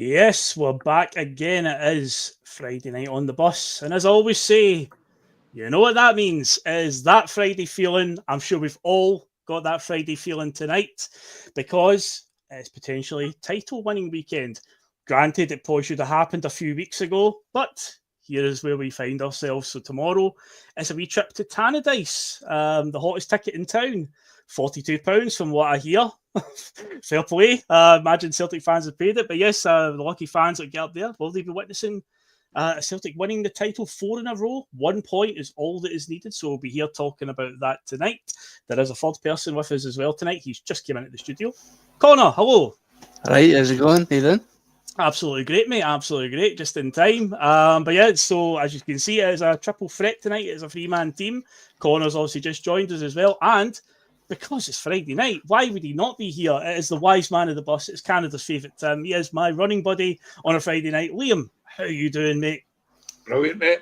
Yes, we're back again. It is Friday night on the bus. And as I always say, you know what that means is that Friday feeling. I'm sure we've all got that Friday feeling tonight because it's potentially title winning weekend. Granted, it probably should have happened a few weeks ago, but here is where we find ourselves. So tomorrow is a wee trip to Tannadice, the hottest ticket in town. £42 from what I hear. Fair play. Imagine Celtic fans have paid it. But yes, the lucky fans that get up there, will they be witnessing Celtic winning the title 4 in a row? 1 point is all that is needed. So we'll be here talking about that tonight. There is a third person with us as well tonight. He's just came into the studio. Connor, hello. Right, how's it going? How you doing? Absolutely great, mate. Absolutely great. Just in time. But yeah, so as you can see, it is a triple threat tonight. It is a three-man team. Connor's obviously just joined us as well. And because it's Friday night, why would he not be here? It is the wise man of the bus. It's Canada's favourite Tim. He is my running buddy on a Friday night. Liam, how are you doing, mate? Brilliant, mate.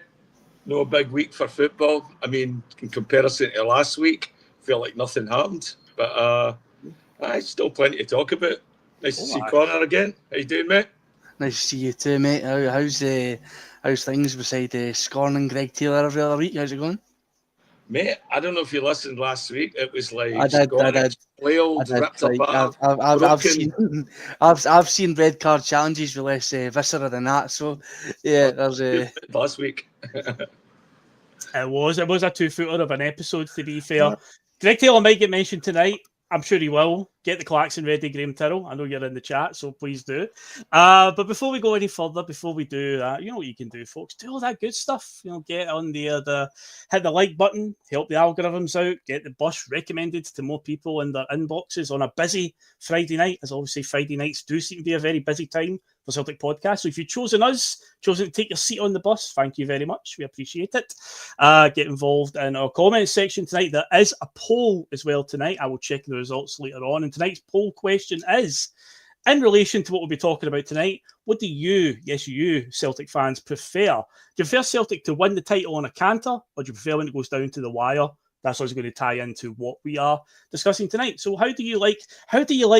No big week for football. I mean, in comparison to last week, I feel like nothing happened. But still plenty to talk about. Nice to see Connor again. How you doing, mate? Nice to see you too, mate. How's things beside scorning Greg Taylor every other week? How's it going? Mate, I don't know if you listened last week. It was like I did. flailed, ripped apart. I've seen red card challenges with less viscera than that. So yeah, there's last week. It was a 2-footer of an episode, to be fair. Greg Taylor might get mentioned tonight. I'm sure he will. Get the klaxon ready, Graham Tyrrell. I know you're in the chat, so please do. But before we go any further, before we do that, you know what you can do, folks. Do all that good stuff. You know, get on there, hit the like button, help the algorithms out, get the bus recommended to more people in their inboxes on a busy Friday night. As obviously Friday nights do seem to be a very busy time for Celtic Podcast. So if you've chosen to take your seat on the bus, thank you very much. We appreciate it. Get involved in our comments section tonight. There is a poll as well tonight. I will check the results later on. And tonight's poll question is, in relation to what we'll be talking about tonight, what do you Celtic fans prefer? Do you prefer Celtic to win the title on a canter, or do you prefer when it goes down to the wire? That's what's going to tie into what we are discussing tonight. So how do you like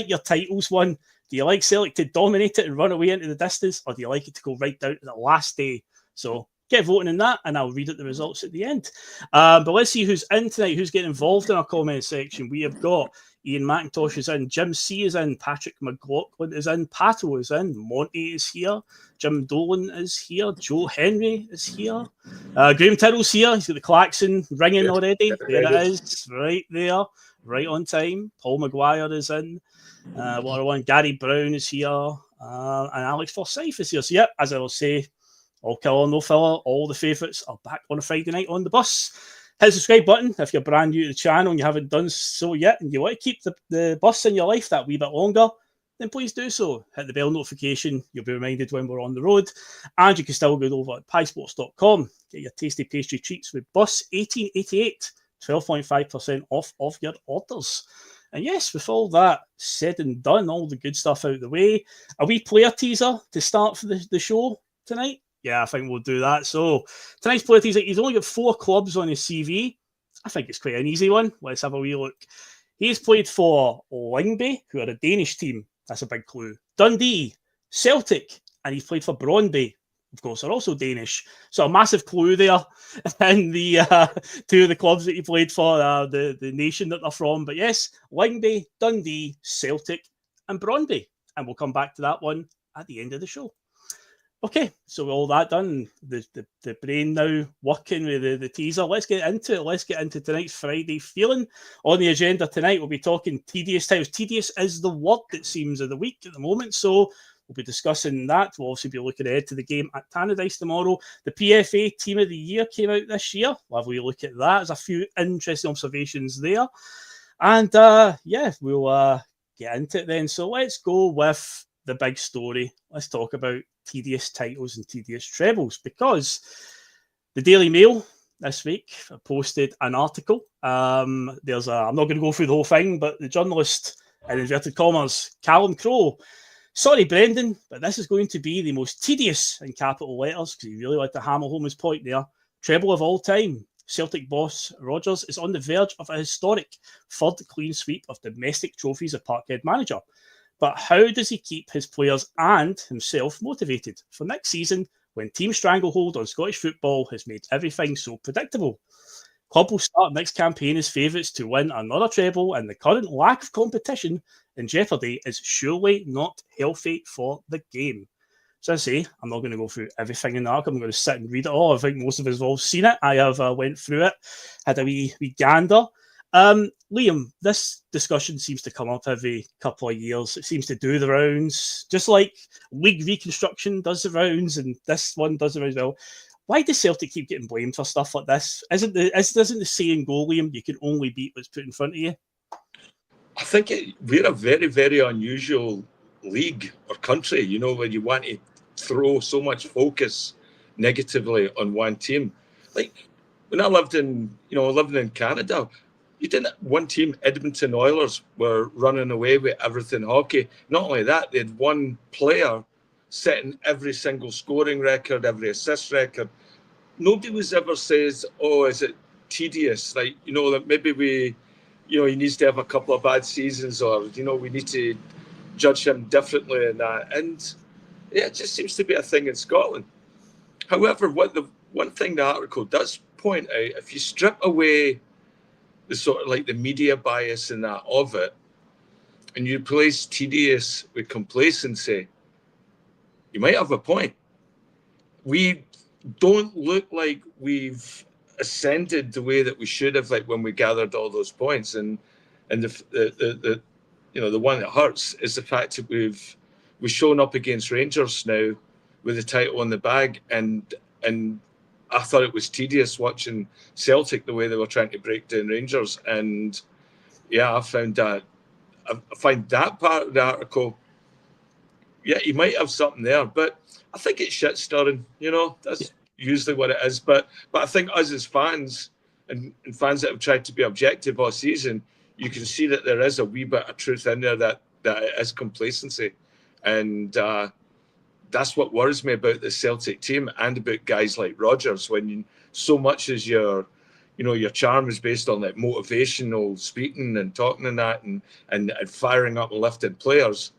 your titles won? Do you like Celtic to dominate it and run away into the distance, or do you like it to go right down to the last day? So get voting in that, and I'll read out the results at the end. But let's see who's in tonight, who's getting involved in our comment section. We have got Ian McIntosh is in, Jim C is in, Patrick McLaughlin is in, Pato is in, Monty is here, Jim Dolan is here, Joe Henry is here, Graham Tyrrell's here. He's got the klaxon ringing already. There it is, right there, right on time. Paul Maguire is in. Gary Brown is here, and Alex Forsyth is here. So, yeah, as I will say, all killer, no filler, all the favourites are back on a Friday night on the bus. Hit the subscribe button if you're brand new to the channel and you haven't done so yet, and you want to keep the bus in your life that wee bit longer, then please do so. Hit the bell notification. You'll be reminded when we're on the road. And you can still go over at piesports.com. Get your tasty pastry treats with Bus 1888, 12.5% off of your orders. And yes, with all that said and done, all the good stuff out of the way, a wee player teaser to start for the show tonight. Yeah, I think we'll do that. So tonight's player teaser, he's only got 4 clubs on his CV. I think it's quite an easy one. Let's have a wee look. He's played for Lyngby, who are a Danish team. That's a big clue. Dundee, Celtic, and he's played for Brøndby. Of course, are also Danish. So a massive clue there in the 2 of the clubs that he played for, the nation that they're from. But yes, Lyngby, Dundee, Celtic, and Brøndby. And we'll come back to that one at the end of the show. Okay, so with all that done, the brain now working with the teaser. Let's get into it. Let's get into tonight's Friday feeling. On the agenda tonight, we'll be talking tedious times. Tedious is the word, it seems, of the week at the moment. So we'll be discussing that. We'll also be looking ahead to the game at Tanadise tomorrow. The PFA Team of the Year came out this year. We'll have a look at that. There's a few interesting observations there. And we'll get into it then. So let's go with the big story. Let's talk about tedious titles and tedious trebles, because the Daily Mail this week posted an article. I'm not going to go through the whole thing, but the journalist, in inverted commas, Callum Crowe, sorry, Brendan, but this is going to be the most tedious, in capital letters, because he really liked to hammer home his point there, treble of all time. Celtic boss Rodgers is on the verge of a historic third clean sweep of domestic trophies as Parkhead manager. but how does he keep his players and himself motivated for next season when team stranglehold on Scottish football has made everything so predictable? Club will start next campaign as favourites to win another treble, and the current lack of competition in jeopardy is surely not healthy for the game. So I say, I'm not going to go through everything in the article. I'm going to sit and read it all. I think most of us have all seen it. I have went through it, had a wee gander. Liam, this discussion seems to come up every couple of years. It seems to do the rounds, just like league reconstruction does the rounds, and this one does the rounds well. Why does Celtic keep getting blamed for stuff like this? Doesn't the saying go, Liam, you can only beat what's put in front of you? I think we're a very, very unusual league or country, you know, when you want to throw so much focus negatively on one team. Like when I lived in Canada, you didn't one team, Edmonton Oilers, were running away with everything hockey. Not only that, they had one player setting every single scoring record, every assist record. Nobody was ever says, oh, is it tedious? Like, you know, that maybe he needs to have a couple of bad seasons, or, you know, we need to judge him differently in that. And yeah, it just seems to be a thing in Scotland. However, one thing the article does point out, if you strip away the sort of like the media bias and that of it, and you replace tedious with complacency, you might have a point. We don't look like we've ascended the way that we should have, like when we gathered all those points. And the one that hurts is the fact that we've shown up against Rangers now with the title in the bag, and I thought it was tedious watching Celtic the way they were trying to break down Rangers. And yeah, I find that part of the article, yeah, he might have something there, but I think it's shit stirring, you know, that's usually what it is. But I think us as fans and fans that have tried to be objective all season, you can see that there is a wee bit of truth in there that it is complacency. And that's what worries me about the Celtic team and about guys like Rodgers, when so much as your charm is based on like motivational speaking and talking and that and firing up and lifting players.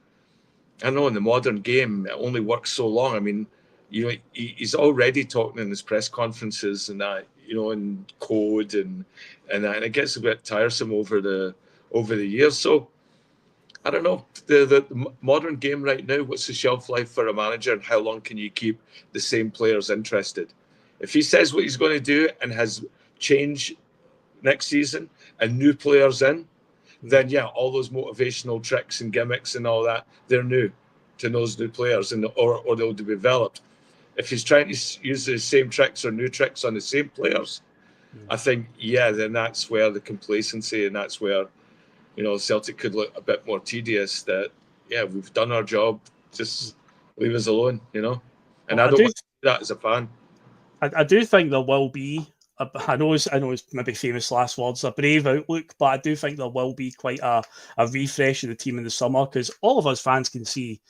I know in the modern game it only works so long. I mean, you know, he's already talking in his press conferences and that, you know, in code and that, and it gets a bit tiresome over the years. So I don't know, the modern game right now, what's the shelf life for a manager, and how long can you keep the same players interested? If he says what he's going to do and has change next season and new players in, then yeah, all those motivational tricks and gimmicks and all that, they're new to those new players, and or they'll be developed. If he's trying to use the same tricks or new tricks on the same players, I think, yeah, then that's where the complacency, and that's where, you know, Celtic could look a bit more tedious. That, yeah, we've done our job, just leave us alone, you know. And I don't want to do that as a fan. I do think there will be, I know it's maybe famous last words, a brave outlook, but I do think there will be quite a refresh of the team in the summer, because all of us fans can see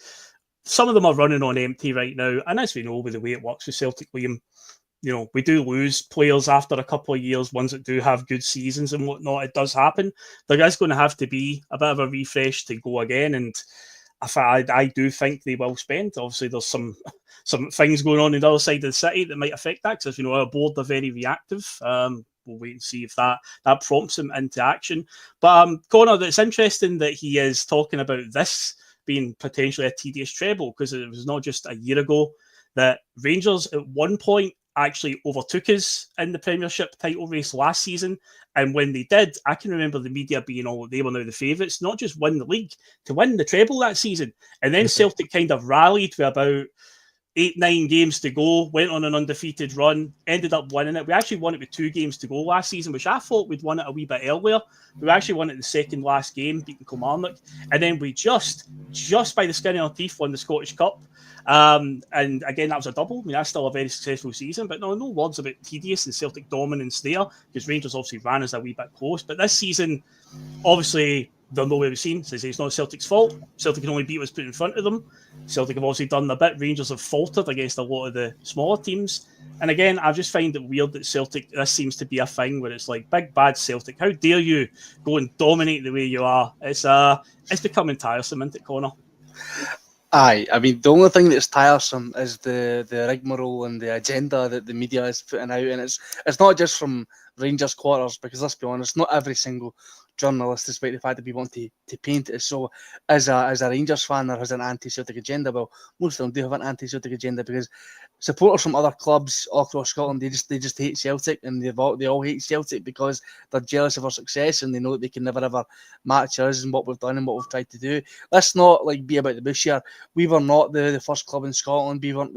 some of them are running on empty right now. And as we know, with the way it works with Celtic, Liam, you know, we do lose players after a couple of years, ones that do have good seasons and whatnot. It does happen. There is going to have to be a bit of a refresh to go again. And I do think they will spend. Obviously, there's some things going on the other side of the city that might affect that, because, you know, our board are very reactive. We'll wait and see if that prompts them into action. But Conor, it's interesting that he is talking about this being potentially a tedious treble, because it was not just a year ago that Rangers at one point actually overtook us in the Premiership title race last season. And when they did, I can remember the media being they were now the favourites, not just win the league, to win the treble that season. And then Celtic kind of rallied with about 8-9 games to go, went on an undefeated run, ended up winning it. We actually won it with 2 games to go last season, which I thought we'd won it a wee bit earlier. We actually won it the second last game, beating Kilmarnock. And then we just by the skin of our teeth won the Scottish Cup. And again, that was a double. I mean, that's still a very successful season, but no words about tedious and Celtic dominance there, because Rangers obviously ran us a wee bit close. But this season, obviously, they'll know what we've seen. So it's not Celtic's fault. Celtic can only beat what's put in front of them. Celtic have obviously done a bit. Rangers have faltered against a lot of the smaller teams. And again, I just find it weird that Celtic, this seems to be a thing where it's like, big bad Celtic, how dare you go and dominate the way you are? It's becoming tiresome, isn't it, Conor? Aye, I mean, the only thing that's tiresome is the rigmarole and the agenda that the media is putting out, and it's not just from Rangers quarters, because let's be honest, not every single journalist, despite the fact that we want to paint it so as a Rangers fan there has an anti-Celtic agenda. Well, most of them do have an anti-Celtic agenda, because supporters from other clubs all across Scotland, they just hate Celtic, and they all hate Celtic because they're jealous of our success and they know that they can never ever match us and what we've done and what we've tried to do. Let's not be about the bush here. We were not the first club in Scotland. We weren't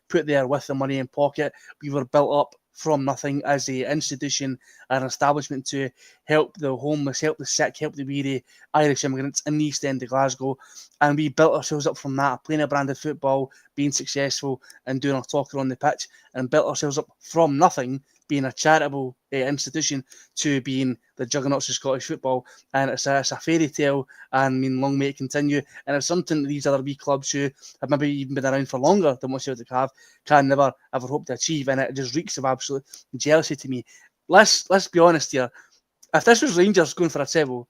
put there with the money in pocket. We were built up from nothing as an institution, an establishment to help the homeless, help the sick, help the weary Irish immigrants in the East End of Glasgow. And we built ourselves up from that, playing a brand of football, being successful and doing our talking on the pitch, and built ourselves up from nothing, being a charitable institution, to being the juggernauts of Scottish football. And it's a fairy tale, and I mean, long may it continue. And it's something that these other wee clubs who have maybe even been around for longer than what Celtic have can never ever hope to achieve. And it just reeks of absolute jealousy to me. Let's be honest here. If this was Rangers going for a treble,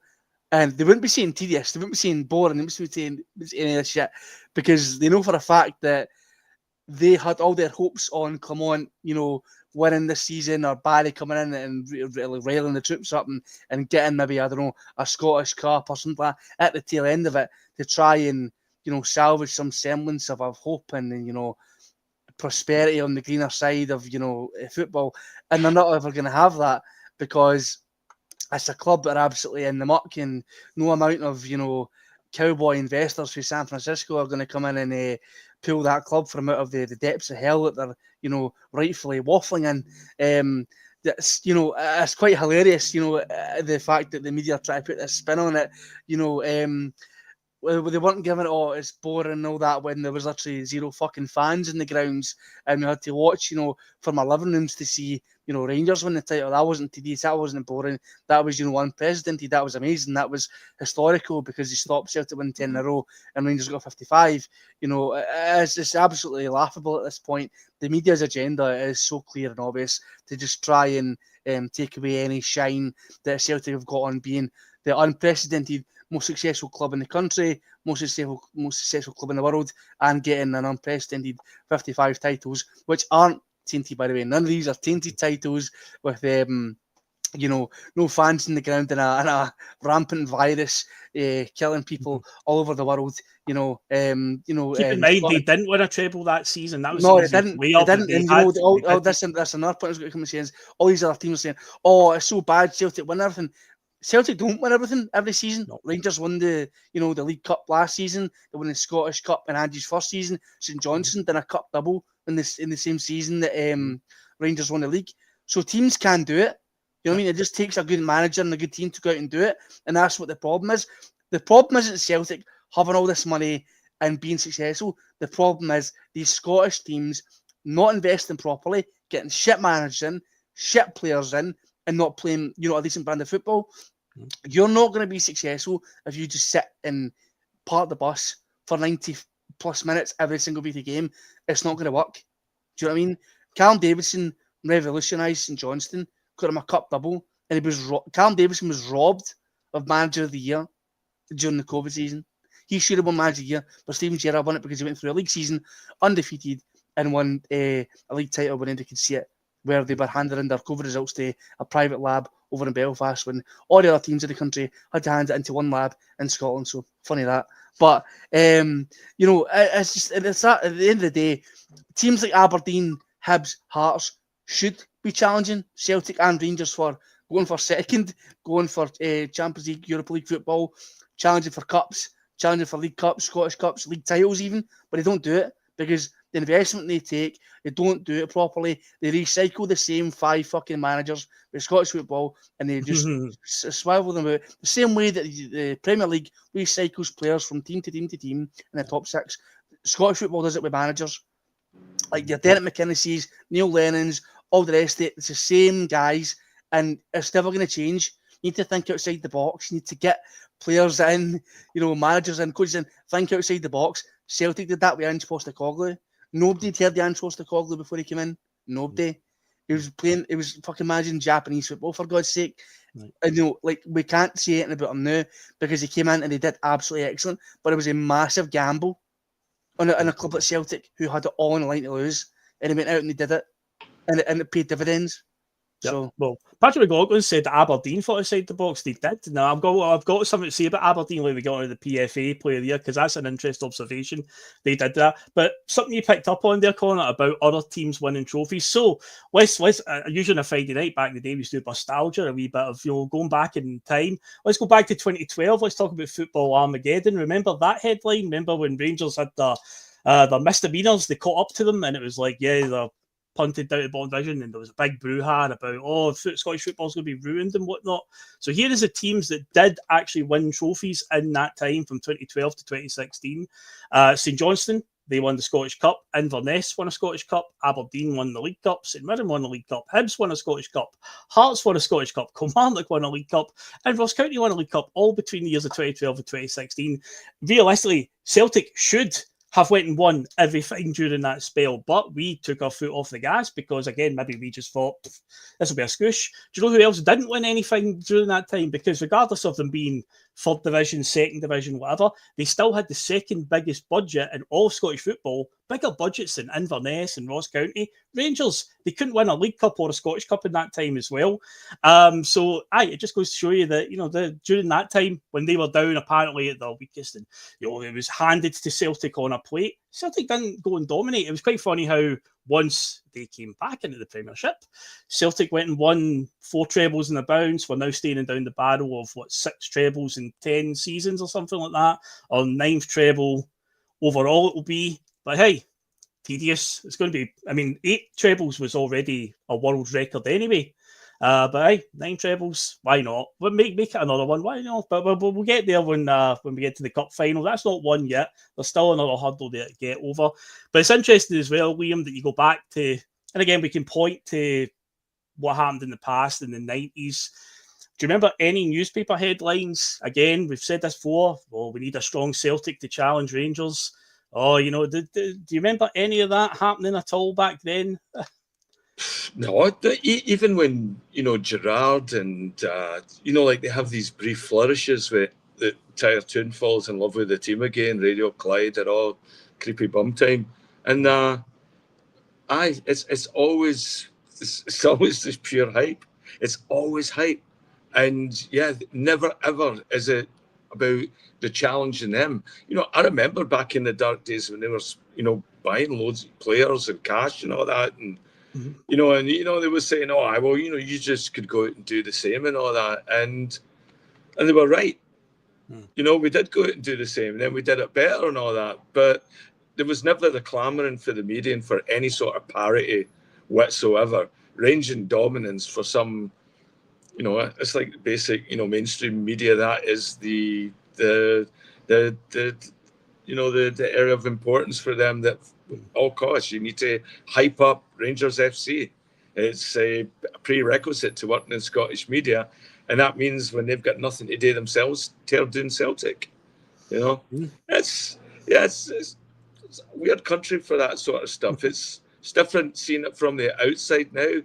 and they wouldn't be saying tedious, they wouldn't be saying boring, they wouldn't be saying any of this shit, because they know for a fact that they had all their hopes on, come on, winning this season, or Barry coming in and really railing the troops up and getting maybe, I don't know, a Scottish Cup or something like that at the tail end of it, to try and, salvage some semblance of hope and prosperity on the greener side of, football. And they're not ever going to have that, because it's a club that are absolutely in the muck, and no amount of, cowboy investors from San Francisco are going to come in and pull that club from out of the depths of hell that they're, rightfully waffling in. That's, it's quite hilarious, the fact that the media try to put this spin on it, they weren't giving it, it's boring and all that, when there was literally zero fucking fans in the grounds, and we had to watch, from our living rooms to see, Rangers win the title. That wasn't tedious, that wasn't boring, that was, unprecedented, that was amazing, that was historical, because they stopped Celtic winning 10 in a row and Rangers got 55. It's absolutely laughable at this point. The media's agenda is so clear and obvious, to just try and take away any shine that Celtic have got on being the unprecedented most successful club in the country, most successful club in the world, and getting an unprecedented 55 titles, which aren't tainted, by the way. None of these are tainted titles with no fans in the ground and a rampant virus killing people all over the world. Keep in mind, they didn't win a treble that season. That was no, they didn't. Way they didn't. And that's another point I was going to come and say is all these other teams are saying, "Oh, it's so bad, Celtic win everything." Celtic don't win everything every season. No. Rangers won the League Cup last season. They won the Scottish Cup in Andy's first season. St Johnstone did a cup double in the same season that Rangers won the league. So teams can do it. You know what I mean? It just takes a good manager and a good team to go out and do it. And that's what the problem is. The problem isn't Celtic having all this money and being successful. The problem is these Scottish teams not investing properly, getting shit managers in, shit players in, and not playing, a decent brand of football. You're not going to be successful if you just sit and park the bus for 90 plus minutes every single week of game. It's not going to work. Do you know what I mean? Callum Davidson revolutionised St Johnstone, got him a cup double, and Callum Davidson was robbed of Manager of the Year during the COVID season. He should have won Manager of the Year, but Steven Gerrard won it because he went through a league season undefeated and won a league title when anybody could see it, where they were handing in their COVID results to a private lab over in Belfast, when all the other teams in the country had to hand it into one lab in Scotland. So funny that. But it's just, it's that, at the end of the day, teams like Aberdeen, Hibs, Hearts should be challenging Celtic and Rangers for going for second, going for Champions League, Europa League football, challenging for cups, challenging for League Cups, Scottish Cups, league titles even, but they don't do it because the investment they take, they don't do it properly. They recycle the same 5 fucking managers with Scottish football, and they just swivel them out the same way that the Premier League recycles players from team to team to team in the top 6. Scottish football does it with managers like your Derek McInnes's, Neil Lennon's, all the rest of it. It's the same guys, and it's never going to change. You need to think outside the box. You need to get players in, managers in, coaches in, think outside the box. Celtic did that with Ange Postecoglou. Nobody had heard of Ange Postecoglou before he came in. Nobody. He was fucking managing Japanese football, for God's sake. Right. And we can't say anything about him now because he came in and he did absolutely excellent, but it was a massive gamble on a club like Celtic who had it all on the line to lose, and he went out and he did it, and it paid dividends. Yep. So, well, Patrick McLaughlin said that Aberdeen thought outside the box. They did. Now I've got something to say about Aberdeen when we got into the PFA player there, because that's an interesting observation. They did that, but something you picked up on there, Conor, about other teams winning trophies. So let's usually on a Friday night back in the day we used to do Bustalgia, a wee bit of going back in time. Let's go back to 2012. Let's talk about football Armageddon. Remember that headline? Remember when Rangers had the misdemeanors? They caught up to them, and it was like, yeah, they're punted down to bottom division, and there was a big brouhaha about Scottish football's going to be ruined and whatnot. So here is the teams that did actually win trophies in that time from 2012 to 2016. St Johnstone, they won the Scottish Cup. Inverness won a Scottish Cup. Aberdeen won the League Cup. St Mirren won the League Cup. Hibs won a Scottish Cup. Hearts won a Scottish Cup. Kilmarnock won a League Cup. And Ross County won a League Cup, all between the years of 2012 and 2016. Realistically, Celtic should have went and won everything during that spell, but we took our foot off the gas because, again, maybe we just thought this will be a scoosh. Do you know who else didn't win anything during that time? Because regardless of them being third division, second division, whatever, they still had the second biggest budget in all Scottish football, bigger budgets than Inverness and Ross County. Rangers, they couldn't win a League Cup or a Scottish Cup in that time as well. It just goes to show you that, during that time when they were down apparently at their weakest, and it was handed to Celtic on a plate, Celtic didn't go and dominate. It was quite funny how once they came back into the Premiership, Celtic went and won 4 trebles in the bounce. We're now staring down the barrel of 6 trebles in 10 seasons or something like that, or 9th treble overall it will be. But hey, tedious. It's going to be, 8 trebles was already a world record anyway. But hey, 9 trebles, why not? We'll make it another one, why not? But we'll get there when we get to the cup final. That's not one yet. There's still another hurdle there to get over. But it's interesting as well, Liam, that you go back to, and again, we can point to what happened in the past in the 90s. Do you remember any newspaper headlines? Again, we've said this before. Well, we need a strong Celtic to challenge Rangers. Oh, do you remember any of that happening at all back then? No, even when, Gerrard and, they have these brief flourishes with the Tyre Toon falls in love with the team again, Radio Clyde, they're all creepy bum time. And it's always this pure hype. It's always hype. And yeah, never ever is it about the challenge in them. I remember back in the dark days when they were, buying loads of players and cash and all that, and they were saying, you just could go out and do the same and all that, and they were right. We did go out and do the same, and then we did it better and all that, but there was never the clamouring for the media and for any sort of parity whatsoever, ranging dominance for some. It's like basic, mainstream media. That is the area of importance for them. That at all costs you need to hype up Rangers FC. It's a prerequisite to working in Scottish media, and that means when they've got nothing to do themselves, tear down Celtic. It's a weird country for that sort of stuff. It's different seeing it from the outside now.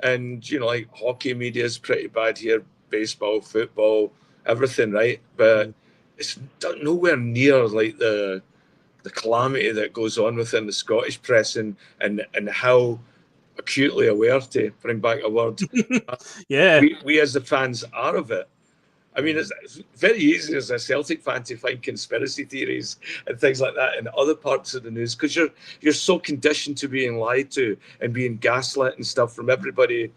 And, hockey media is pretty bad here, baseball, football, everything, right? But it's nowhere near like the calamity that goes on within the Scottish press and how acutely aware, to bring back a word, we as the fans are of it. It's very easy as a Celtic fan to find conspiracy theories and things like that in other parts of the news because you're so conditioned to being lied to and being gaslit and stuff from everybody,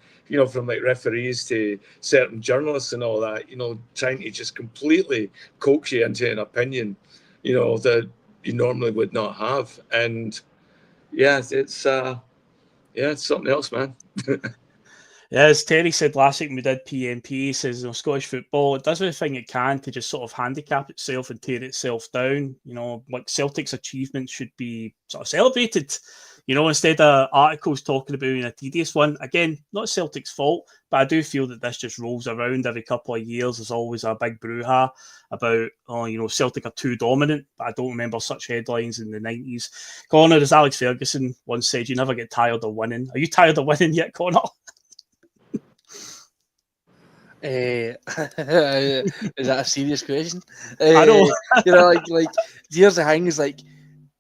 from like referees to certain journalists and all that, trying to just completely coax you into an opinion, that you normally would not have. And it's something else, man. Yeah, as Terry said last week when we did PMP, he says, Scottish football, it does everything it can to just sort of handicap itself and tear itself down. Like Celtic's achievements should be sort of celebrated. You know, instead of articles talking about being a tedious one, again, not Celtic's fault, but I do feel that this just rolls around every couple of years. There's always a big brouhaha about, Celtic are too dominant, but I don't remember such headlines in the 90s. Connor, as Alex Ferguson once said, you never get tired of winning. Are you tired of winning yet, Connor? Is that a serious question? I know. Like here's the thing: is like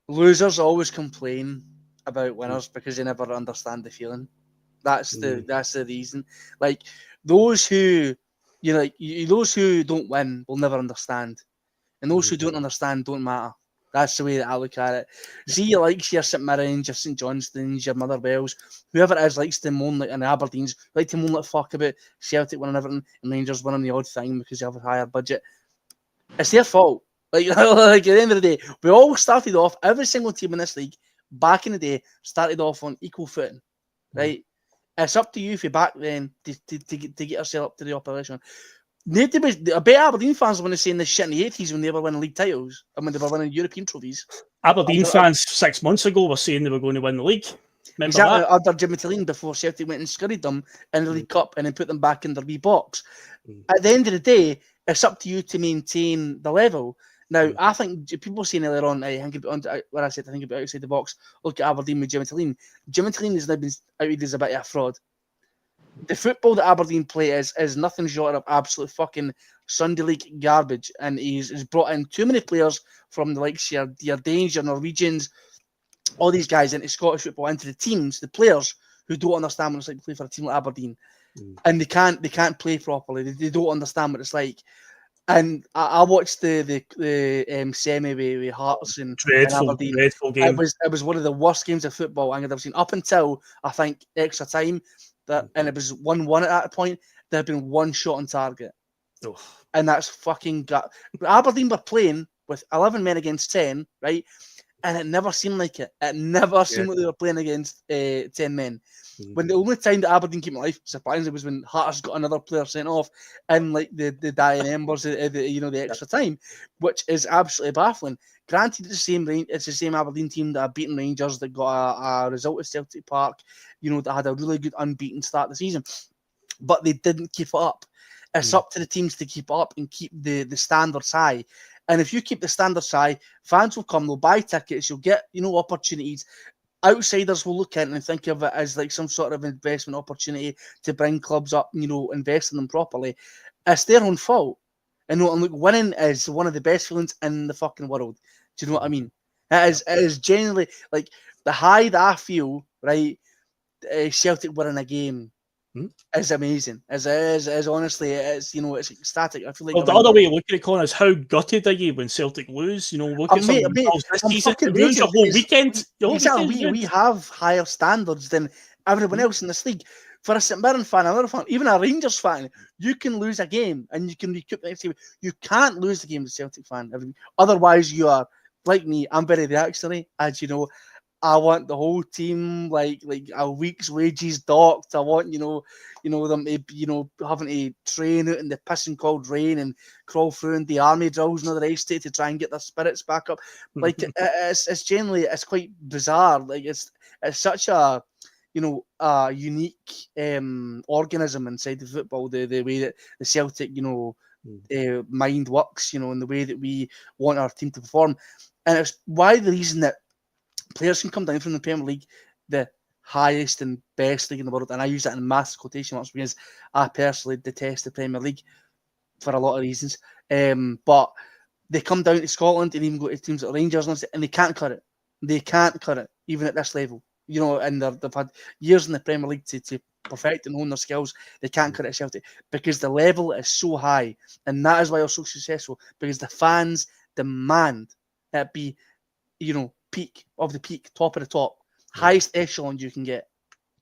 losers always complain about winners because they never understand the feeling. That's the reason. Like those who, those who don't win will never understand, and those who don't understand don't matter. That's the way that I look at it. See, your St Mirren's, your St Johnstone's, your Motherwells, whoever it is likes to moan like an Aberdeen's, like to moan like fuck about Celtic winning everything and Rangers winning the odd thing because they have a higher budget. It's their fault. Like at the end of the day, we all started off, every single team in this league back in the day started off on equal footing, right? It's up to you if you back then to get yourself up to the upper echelon. I bet Aberdeen fans were saying this shit in the 80s when they were winning league titles and when they were winning European trophies. Aberdeen fans 6 months ago were saying they were going to win the league. Remember exactly, that? Under Jimmy Tilleen before Celtic went and scurried them in the League Cup and then put them back in their wee box. At the end of the day, it's up to you to maintain the level. Now, I think people saying earlier on, I think about what I said, I think about outside the box, look at Aberdeen with Jimmy Tilleen. Jimmy Tilleen has now been outed as a bit of a fraud. The football that Aberdeen play is nothing short of absolute fucking Sunday League garbage, and he's brought in too many players from the likes of your Danes, your Norwegians, all these guys into Scottish football, into the teams, the players who don't understand what it's like to play for a team like Aberdeen, and they can't play properly. They don't understand what it's like. And I watched the semi with Hearts and Aberdeen. Dreadful game. It was one of the worst games of football I've ever seen up until I think extra time. And it was 1-1 at that point. There had been one shot on target. And that's fucking gut. Aberdeen were playing with 11 men against 10, right? And it never seemed like it. It never seemed like they were playing against 10 men. When the only time that Aberdeen came to life, surprisingly, was when Hearts got another player sent off in like the dying embers, the extra time, which is absolutely baffling. Granted, it's the same Aberdeen team that have beaten Rangers, that got a result at Celtic Park, that had a really good unbeaten start to the season, but they didn't keep it up. It's up to the teams to keep up and keep the standards high. And if you keep the standards high, fans will come, they'll buy tickets, you'll get opportunities. Outsiders will look at it and think of it as like some sort of investment opportunity to bring clubs up, invest in them properly. It's their own fault. And look, winning is one of the best feelings in the fucking world. Do you know what I mean? It is genuinely like the high that I feel, right? Celtic winning a game is amazing. Is honestly, it's ecstatic. I feel like the other way of looking at it, Colin, is how gutted are you when Celtic lose? Look at some results this season. It ruins your whole weekend. We have higher standards than everyone else in this league. For a St Mirren fan, another fan, even a Rangers fan, you can lose a game and you can recoup the next game. You can't lose the game as a Celtic fan. Otherwise, you are like me. I'm very reactionary, as you know. I want the whole team like a week's wages docked. I want them to having to train out in the pissing cold rain and crawl through in the army drills and all the rest to try and get their spirits back up. Like it's generally quite bizarre. Like it's such a unique organism inside the football. The way that the Celtic mind works, and the way that we want our team to perform, and it's why the reason that players can come down from the Premier League, the highest and best league in the world, and I use that in massive quotation marks because I personally detest the Premier League for a lot of reasons. But they come down to Scotland and even go to teams like Rangers and they can't cut it. They can't cut it, even at this level. And they've had years in the Premier League to perfect and hone their skills. They can't cut it at Celtic because the level is so high, and that is why they're so successful, because the fans demand that be, peak of the peak, top of the top, highest echelon you can get.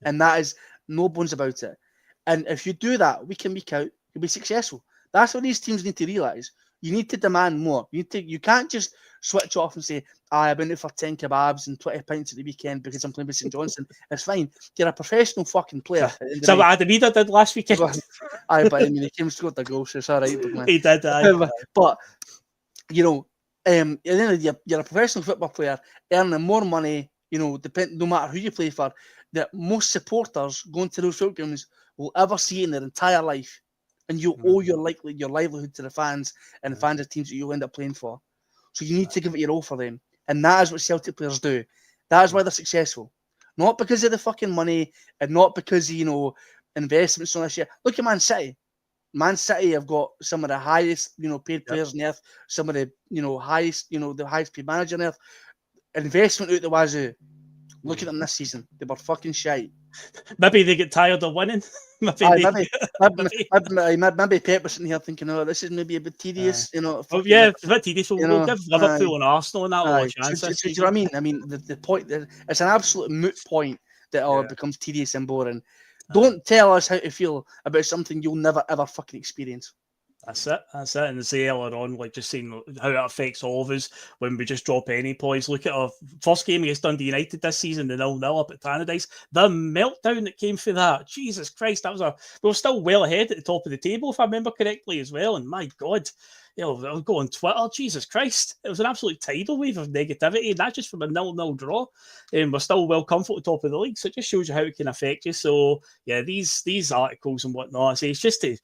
And that is no bones about it. And if you do that week in, week out, you'll be successful. That's what these teams need to realise. You need to demand more. You can't just switch off and say, I've been out for 10 kebabs and 20 pints at the weekend because I'm playing with St Johnstone. It's fine. You're a professional fucking player. So what Adamida did last weekend. But he came and scored the goal, so it's all right. But, he did, but at the end of the day, you're a professional football player earning more money no matter who you play for, that most supporters going to those football games will ever see in their entire life. And you owe your livelihood to the fans and the fans of teams that you'll end up playing for. So you need to give it your all for them. And that is what Celtic players do. That is why they're successful. Not because of the fucking money and not because of, investments on this shit. Look at Man City. Man City have got some of the highest, paid players on earth, some of the, highest, the highest paid manager on earth. Investment out the wazoo. Look at them this season. They were fucking shite. Maybe they get tired of winning. Maybe Pep was sitting here thinking, oh, this is maybe a bit tedious, Oh, yeah, it's a bit tedious. We'll give Liverpool and Arsenal and that all a chance. Do you know what I mean? I mean, the point, it's an absolute moot point that it becomes tedious and boring. Don't tell us how to feel about something you'll never, ever fucking experience. That's it. And say earlier on, like just saying how it affects all of us when we just drop any points. Look at our first game against Dundee United this season, the 0-0 up at Tannadice. The meltdown that came through that. Jesus Christ, we were still well ahead at the top of the table, if I remember correctly as well. And my God, I'll go on Twitter. Jesus Christ, it was an absolute tidal wave of negativity, and that's just from a 0-0 draw. And we're still well comfortable at the top of the league, so it just shows you how it can affect you. So yeah, these articles and whatnot, I say it's just to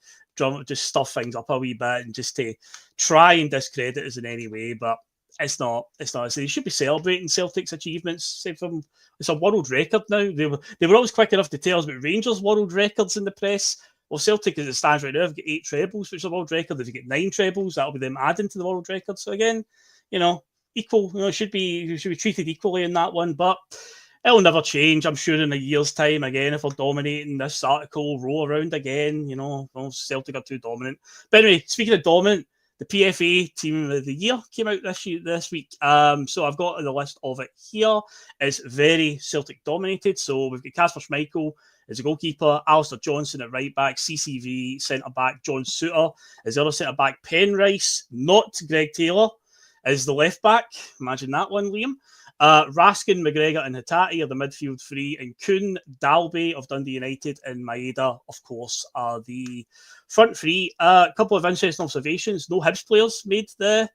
just stuff things up a wee bit and just to try and discredit us in any way, but it's not. So they should be celebrating Celtic's achievements. It's a world record now. They were always quick enough to tell us about Rangers' world records in the press. Well, Celtic, as it stands right now, have got 8 trebles, which is a world record. If you get 9 trebles, that'll be them adding to the world record. So again, equal. It should be treated equally in that one, but it'll never change, I'm sure, in a year's time. Again, if we're dominating, this article will roll around again. Celtic are too dominant. But anyway, speaking of dominant, the PFA Team of the Year came out this week. So I've got the list of it here. It's very Celtic dominated. So we've got Kasper Schmeichel as a goalkeeper, Alistair Johnson at right back, CCV centre back, John Souttar as the other centre back, Penrice, not Greg Taylor, as the left back. Imagine that one, Liam. Raskin, McGregor and Hatate are the midfield 3, and Kuhn, Dalby of Dundee United and Maeda, of course, are the front 3. A couple of interesting observations. No Hibs players made the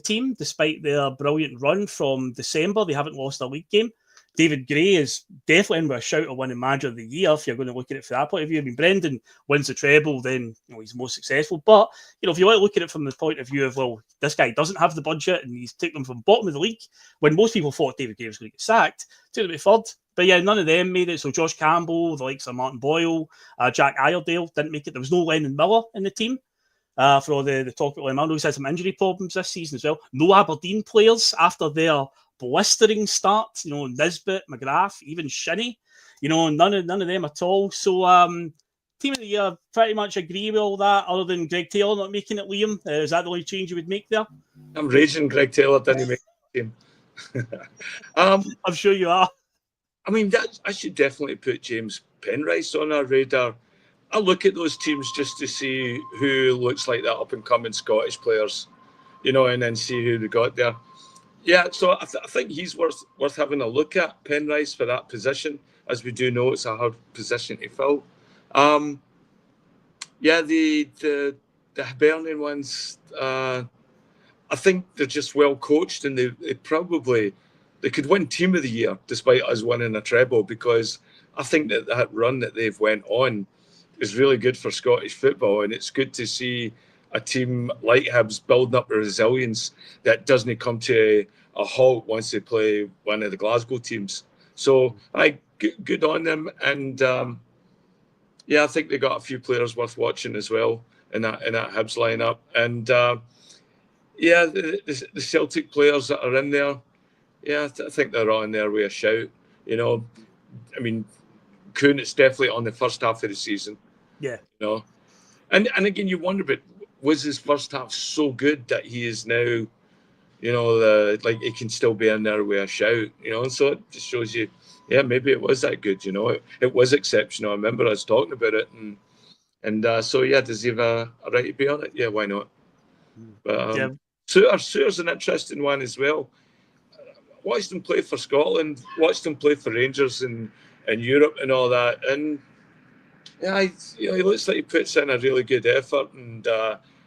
team, despite their brilliant run from December. They haven't lost a league game. David Gray is definitely in with a shout of winning Manager of the Year, if you're going to look at it from that point of view. I mean, Brendan wins the treble, then he's most successful. But, if you want to look at it from the point of view of, well, this guy doesn't have the budget and he's taken them from bottom of the league, when most people thought David Gray was going to get sacked, took them to third. But yeah, none of them made it. So Josh Campbell, the likes of Martin Boyle, Jack Iredale didn't make it. There was no Lennon Miller in the team. For all the talk about Lennon, he's had some injury problems this season as well. No Aberdeen players after their blistering start, Nisbet, McGrath, even Shinnie, none of them at all. So Team of the Year, pretty much agree with all that, other than Greg Taylor not making it, Liam. Is that the only change you would make there? I'm raging Greg Taylor didn't make the team. I'm sure you are. I mean, I should definitely put James Penrice on our radar. I look at those teams just to see who looks like that up-and-coming Scottish players, and then see who they got there. Yeah, so I think he's worth having a look at, Penrice, for that position. As we do know, it's a hard position to fill. The Hibernian ones, I think they're just well coached, and they could win Team of the Year despite us winning a treble, because I think that run that they've went on is really good for Scottish football, and it's good to see a team like Hibs building up a resilience that doesn't come to a halt once they play one of the Glasgow teams. So good on them, and I think they got a few players worth watching as well in that Hibs lineup, and the Celtic players that are in there, I think they're on their way a shout. I mean, Kuhn is definitely on the first half of the season. Yeah. And again, you wonder, but was his first half so good that he is now, he can still be in there with a shout, and so it just shows you, maybe it was that good, it was exceptional. I remember us talking about it, and does he have a right to be on it? Yeah, why not? But Souttar's an interesting one as well. Watched him play for Scotland, watched him play for Rangers in Europe and all that, and he looks like he puts in a really good effort and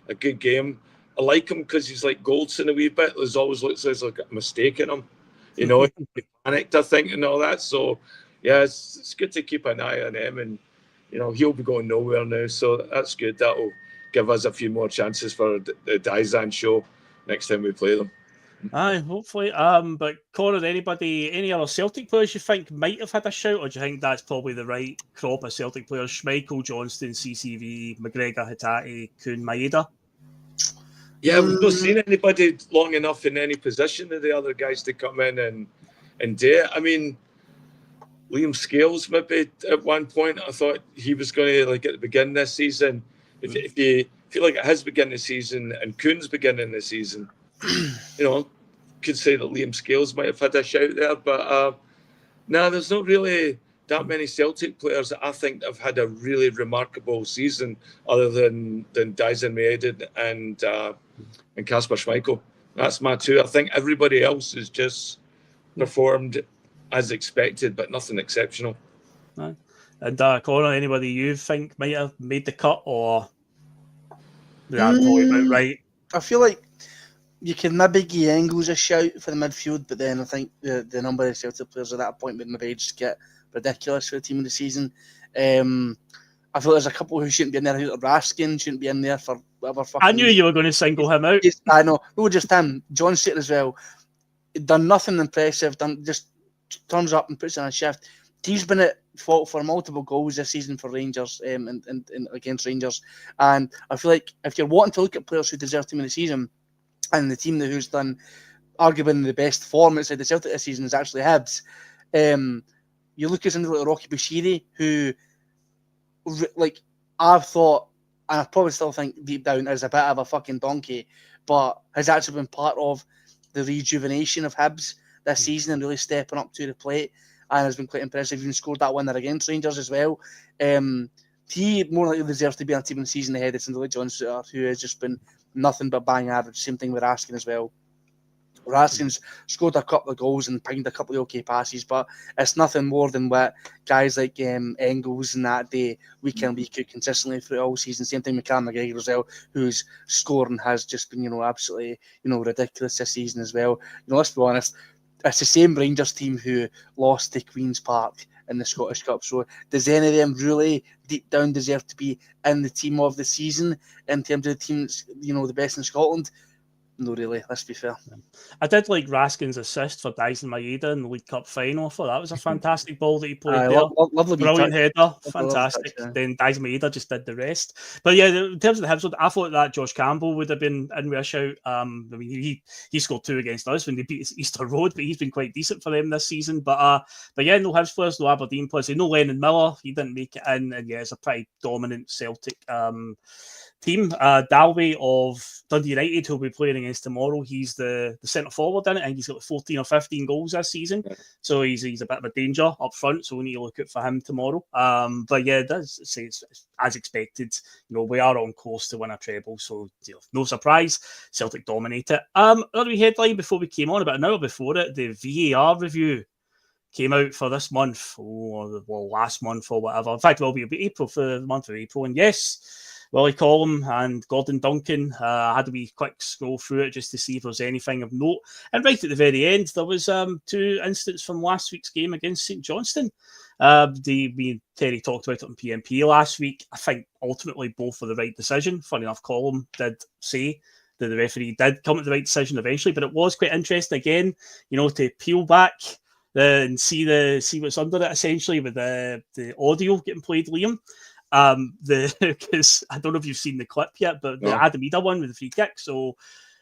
a good game. I like him because he's like Goldson a wee bit. There's always looks like there's like a mistake in him, you know, he panicked, I think, and all that. So, yeah, it's good to keep an eye on him, and you know, he'll be going nowhere now, so that's good. That'll give us a few more chances for the Daizan show next time we play them. Aye, hopefully. But Conor, any other Celtic players you think might have had a shout, or do you think that's probably the right crop of Celtic players? Schmeichel, Johnston, CCV, McGregor, Hatate, Kuhn, Maeda? Yeah, we've not seen anybody long enough in any position of the other guys to come in and do it. I mean, Liam Scales maybe at one point I thought he was going to, like, at the beginning of this season. If you feel like at his beginning of the season and Kuhn's beginning of the season, you know, could say that Liam Scales might have had a shout there, but no, there's not really that many Celtic players that I think have had a really remarkable season, other than Dyson Maeda and Kasper Schmeichel. That's my two. I think everybody else has just performed as expected, but nothing exceptional. And Conor, anybody you think might have made the cut, or that probably about right? I feel like you can maybe give Engels a shout for the midfield, but then I think the number of Celtic players at that point would maybe just get ridiculous for the team of the season. I feel there's a couple who shouldn't be in there. Raskin shouldn't be in there for whatever fucking... I knew you were going to single him out. I know. No, just him. John Street as well. Done nothing impressive. Just turns up and puts in a shift. He's been at fault for multiple goals this season for Rangers and against Rangers. And I feel like if you're wanting to look at players who deserve team of the season, and the team who's done arguably the best form outside the Celtic this season is actually Hibs, you look at somebody like Rocky Bushiri, who, like, I've thought, and I probably still think deep down is a bit of a fucking donkey, but has actually been part of the rejuvenation of Hibs this season and really stepping up to the plate, and has been quite impressive. Even scored that winner against Rangers as well. He more likely deserves to be on a team in the season ahead of somebody like John Suter, who has just been nothing but bang average. Same thing with Raskin as well. Raskin's scored a couple of goals and pinged a couple of okay passes, but it's nothing more than what guys like Engels and that day week in week out consistently through all season. Same thing with Cam McGregor as well, whose scoring has just been, absolutely, ridiculous this season as well. Let's be honest, it's the same Rangers team who lost to Queen's Park in the Scottish Cup. So does any of them really deep down deserve to be in the team of the season in terms of the teams, the best in Scotland? No, really, let's be fair. I did like Raskin's assist for Dyson Maeda in the League Cup final. I thought that was a fantastic ball that he played there. Lovely brilliant header, fantastic. Touch, yeah. Then Dyson Maeda just did the rest. But yeah, in terms of the Hibs, I thought that Josh Campbell would have been in with a shout. I mean, he scored 2 against us when they beat Easter Road, but he's been quite decent for them this season. But yeah, no Hibs players, no Aberdeen players. No Lennon Miller, he didn't make it in, and yeah, it's a pretty dominant Celtic team. Dalby of Dundee United, who'll be playing against tomorrow, he's the centre forward in it. I think he's got 14 or 15 goals this season, so he's a bit of a danger up front. So we need to look out for him tomorrow. But yeah, it does say it's as expected. We are on course to win a treble, so no surprise. Celtic dominate it. Another wee headline before we came on, about an hour before it, the VAR review came out for this month, or last month or whatever. In fact, it will be April, for the month of April, and yes, Willie Collum and Gordon Duncan had a wee quick scroll through it just to see if there was anything of note. And right at the very end, there was 2 incidents from last week's game against St Johnstone. Me and Terry talked about it on PMP last week. I think ultimately both were the right decision. Funny enough, Collum did say that the referee did come at the right decision eventually, but it was quite interesting again, to peel back and see what's under it, essentially, with the audio getting played, Liam. Because I don't know if you've seen the clip yet, but the Adam Ida one with the free kick. So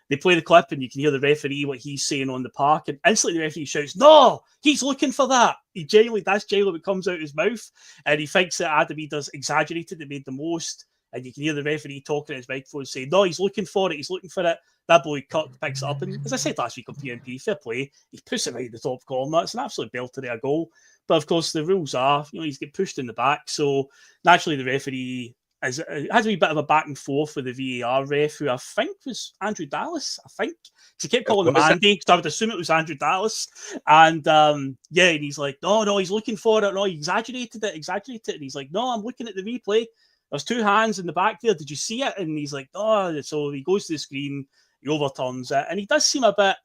they play the clip and you can hear the referee, what he's saying on the park, and instantly the referee shouts, "No, he's looking for that." That's genuinely what comes out of his mouth, and he thinks that Adam Ida's exaggerated and made the most. And you can hear the referee talking at his microphone saying, "No, he's looking for it. He's looking for it." That boy Kirk picks it up, and as I said last week on PMP, fair play, he puts it right in the top corner. It's an absolute belter of a goal. But of course, the rules are, he's getting pushed in the back. So naturally, the referee has a wee bit of a back and forth with the VAR ref, who I think was Andrew Dallas. Because he kept calling him Andy, so I would assume it was Andrew Dallas. And and he's like, no, he's looking for it. No, he exaggerated it. And he's like, no, I'm looking at the replay. There's 2 hands in the back there. Did you see it? And he's like, oh. So he goes to the screen, he overturns it, and he does seem a bit.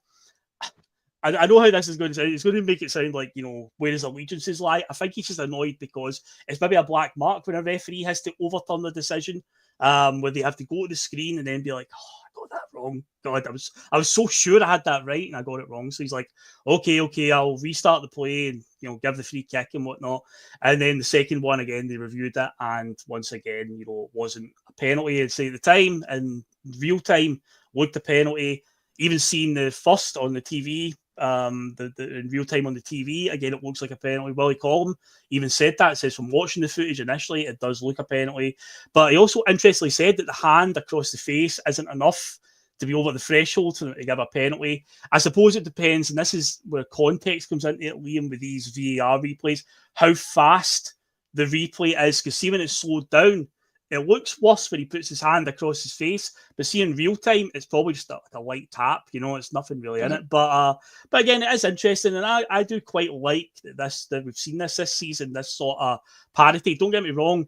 I know how this is going to sound. It's going to make it sound like, where his allegiances lie. I think he's just annoyed because it's maybe a black mark when a referee has to overturn the decision, where they have to go to the screen and then be like, oh, I got that wrong. God, I was so sure I had that right and I got it wrong. So he's like, okay, I'll restart the play and, give the free kick and whatnot. And then the second one, again, they reviewed it. And once again, it wasn't a penalty. I'd say at the time, in real time, looked a penalty. Even seeing the first on the TV, in real time on the TV, again, it looks like a penalty. Willie Collum even said that. It says from watching the footage initially, it does look a penalty. But he also interestingly said that the hand across the face isn't enough to be over the threshold to give a penalty. I suppose it depends, and this is where context comes into it, Liam, with these VAR replays, how fast the replay is. Because see, when it's slowed down, it looks worse when he puts his hand across his face, but see in real time, it's probably just like a light tap. It's nothing really in it. But again, it is interesting, and I do quite like that we've seen this season. This sort of parity. Don't get me wrong,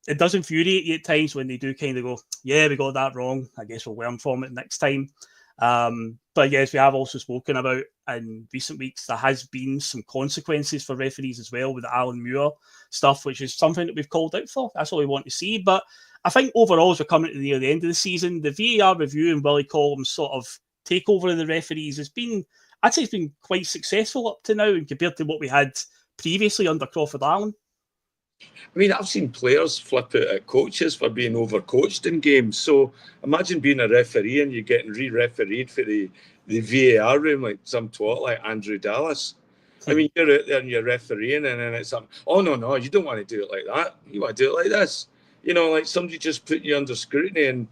it does infuriate you at times when they do kind of go, yeah, we got that wrong. I guess we'll learn from it next time. But yes, we have also spoken about in recent weeks there has been some consequences for referees as well with the Alan Muir stuff, which is something that we've called out for. That's what we want to see. But I think overall, as we're coming to near the end of the season, the VAR review and Willie Collum's sort of takeover of the referees has been, I'd say, it's been quite successful up to now, and compared to what we had previously under Crawford Allen. I mean, I've seen players flip out at coaches for being overcoached in games. So imagine being a referee and you're getting re-refereed for the VAR room like some twat like Andrew Dallas. I mean, you're out there and you're refereeing and then it's something, oh, no, you don't want to do it like that. You want to do it like this. Like somebody just put you under scrutiny. And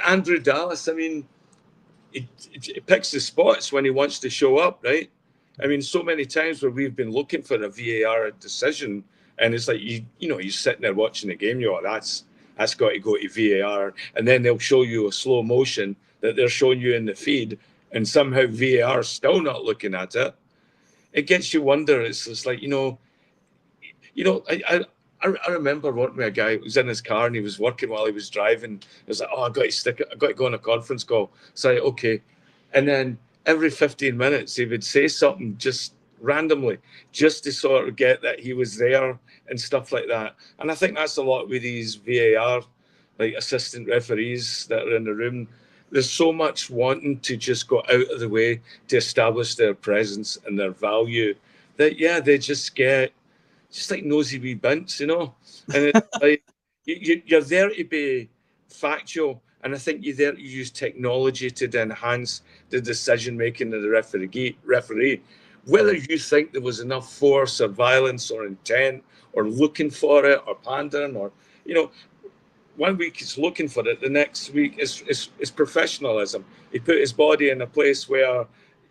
Andrew Dallas, I mean, he picks the spots when he wants to show up, right? I mean, so many times where we've been looking for a VAR decision, and it's like, you're sitting there watching the game, you're like, that's got to go to VAR. And then they'll show you a slow motion that they're showing you in the feed, and somehow VAR is still not looking at it. It gets you wonder. It's just like, I remember working with a guy who was in his car and he was working while he was driving. He was like, oh, I got to go on a conference call. So I, okay. And then every 15 minutes, he would say something just randomly, just to sort of get that he was there and stuff like that. And I think that's a lot with these VAR, like assistant referees that are in the room. There's so much wanting to just go out of the way to establish their presence and their value that, yeah, they just get just like nosy wee bunts, And it's like you're there to be factual. And I think you're there to use technology to enhance the decision making of the referee. Whether you think there was enough force or violence or intent or looking for it or pandering or, 1 week is looking for it, the next week is professionalism. He put his body in a place where,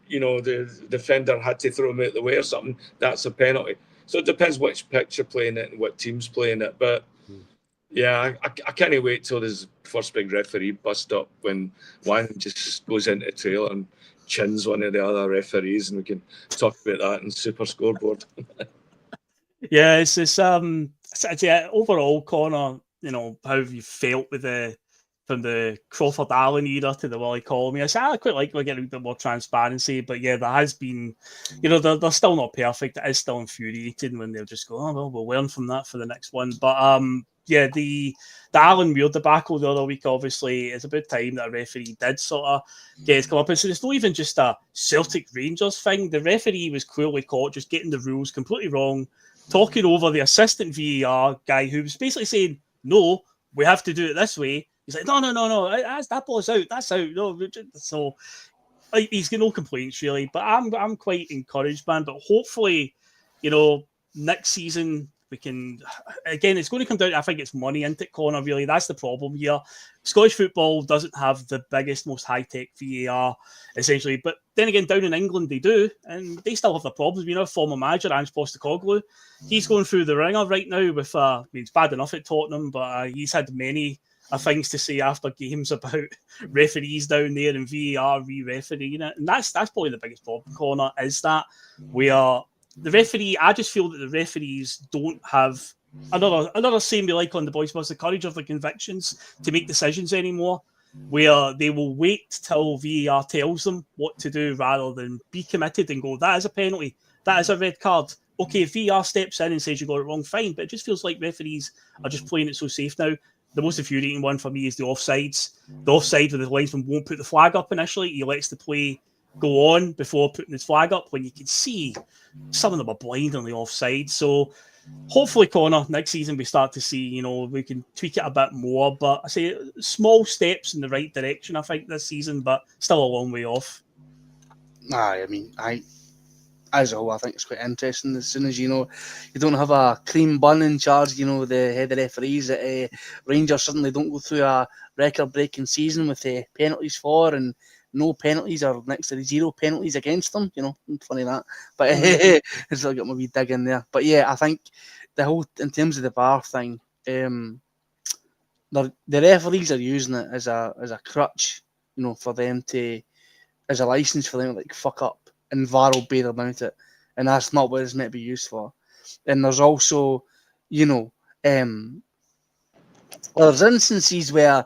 the defender had to throw him out the way or something. That's a penalty. So it depends which pitch you're playing it and what team's playing it. But yeah, I can't wait till there's first big referee bust up when one just goes into the trailer and chins one of the other referees, and we can talk about that in Super Scoreboard. Yeah, it's this overall, Connor, how have you felt with from the Crawford Allen era to the Willie Collum? I quite like we're getting a bit more transparency, but yeah, there has been, they're still not perfect. It is still infuriating when they'll just go, oh well, we'll learn from that for the next one. But yeah, the Alan Muir debacle the other week, obviously, it's about time that a referee did sort of get his come up. And so it's not even just a Celtic Rangers thing. The referee was clearly caught just getting the rules completely wrong, talking over the assistant VAR guy who was basically saying, no, we have to do it this way. He's like, no, that ball's out. That's out. No, so he's got no complaints really. But I'm quite encouraged, man. But hopefully, next season we can. Again, it's going to come down. I think it's money, isn't it, Connor? Really, that's the problem here. Scottish football doesn't have the biggest, most high-tech VAR, essentially. But then again, down in England, they do, and they still have their problems. Former manager Ange Postecoglou, he's going through the ringer right now with. It's bad enough at Tottenham, but he's had many things to say after games about referees down there and VAR re-refereeing it, and that's probably the biggest problem, Connor, is that we are the referee. I just feel that the referees don't have another saying we like on the Boys Must the courage of their convictions to make decisions anymore. where they will wait till VAR tells them what to do rather than be committed and go, that is a penalty, that is a red card. Okay, if VAR steps in and says you got it wrong, fine, but it just feels like referees are just playing it so safe now. The most infuriating one for me is the offsides. The offside where the linesman won't put the flag up initially, he lets the play go on before putting his flag up, when you can see some of them are blind on the offside. So hopefully, Conor, next season we start to see, we can tweak it a bit more. But I say small steps in the right direction, I think, this season, but still a long way off. I mean, as a whole, I think it's quite interesting. As soon as you don't have a cream bun in charge, the head of referees at Rangers suddenly don't go through a record-breaking season with penalties for, and no penalties or next to the 0 penalties against them. Funny that. But it's like got my wee dig in there. But yeah, I think the whole, in terms of the VAR thing, the referees are using it as a crutch, for them to, as a license for them to like fuck up, and VAR will bail them out it, and that's not what it's meant to be used for. And there's also, there's instances where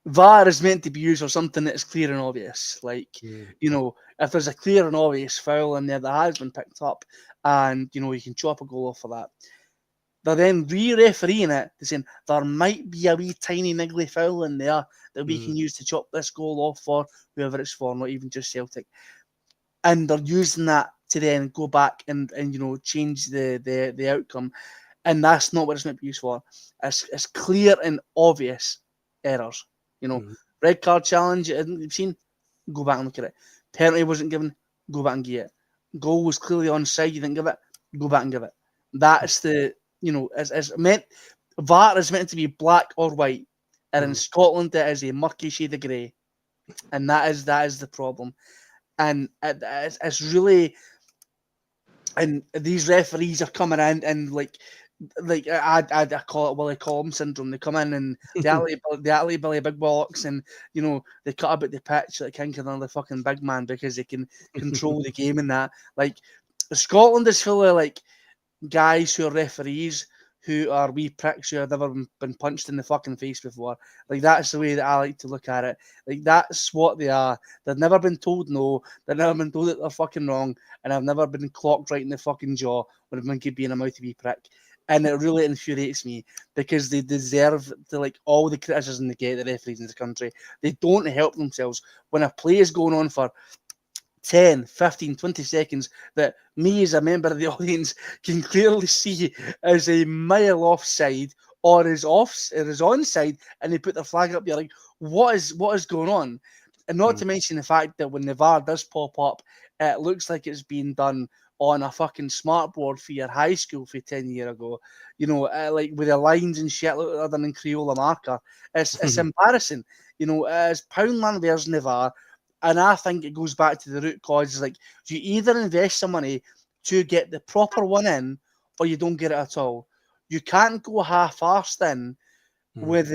VAR is meant to be used for something that's clear and obvious. Like, if there's a clear and obvious foul in there that has been picked up, and, you can chop a goal off for that, they're then re-refereeing it, saying there might be a wee tiny niggly foul in there that we can use to chop this goal off for whoever it's for, not even just Celtic. And they're using that to then go back and change the outcome. And that's not what it's meant to be used for. It's clear and obvious errors. Red card challenge, you've seen, go back and look at it. Penalty wasn't given, go back and give it. Goal was clearly onside, you didn't give it, go back and give it. That's the, it's meant, VAR is meant to be black or white, and in Scotland it is a murky shade of grey, and that is the problem. And it's really, and these referees are coming in and like I call it Willie Collins syndrome. They come in and they alley Billy big bollocks, and they cut about the pitch like King another fucking big man because they can control the game and that. Like, Scotland is full of like guys who are referees who are wee pricks who have never been punched in the fucking face before. Like, that's the way that I like to look at it. Like, that's what they are. They've never been told no. They've never been told that they're fucking wrong, and I've never been clocked right in the fucking jaw when I've been being a mouthy wee prick. And it really infuriates me because they deserve all the criticism they get, the referees in this country. They don't help themselves. When a play is going on for 10, 15, 20 seconds that me as a member of the audience can clearly see as a mile offside or is onside, and they put their flag up, you're like, what is going on? And not to mention the fact that when the VAR does pop up, it looks like it's being done on a fucking smartboard for your high school for 10 years ago, like with the lines and shit other than Crayola marker. It's embarrassing. It's Poundland version of VAR, and I think it goes back to the root cause. It's like, you either invest some money to get the proper one in, or you don't get it at all. You can't go half-arsed in with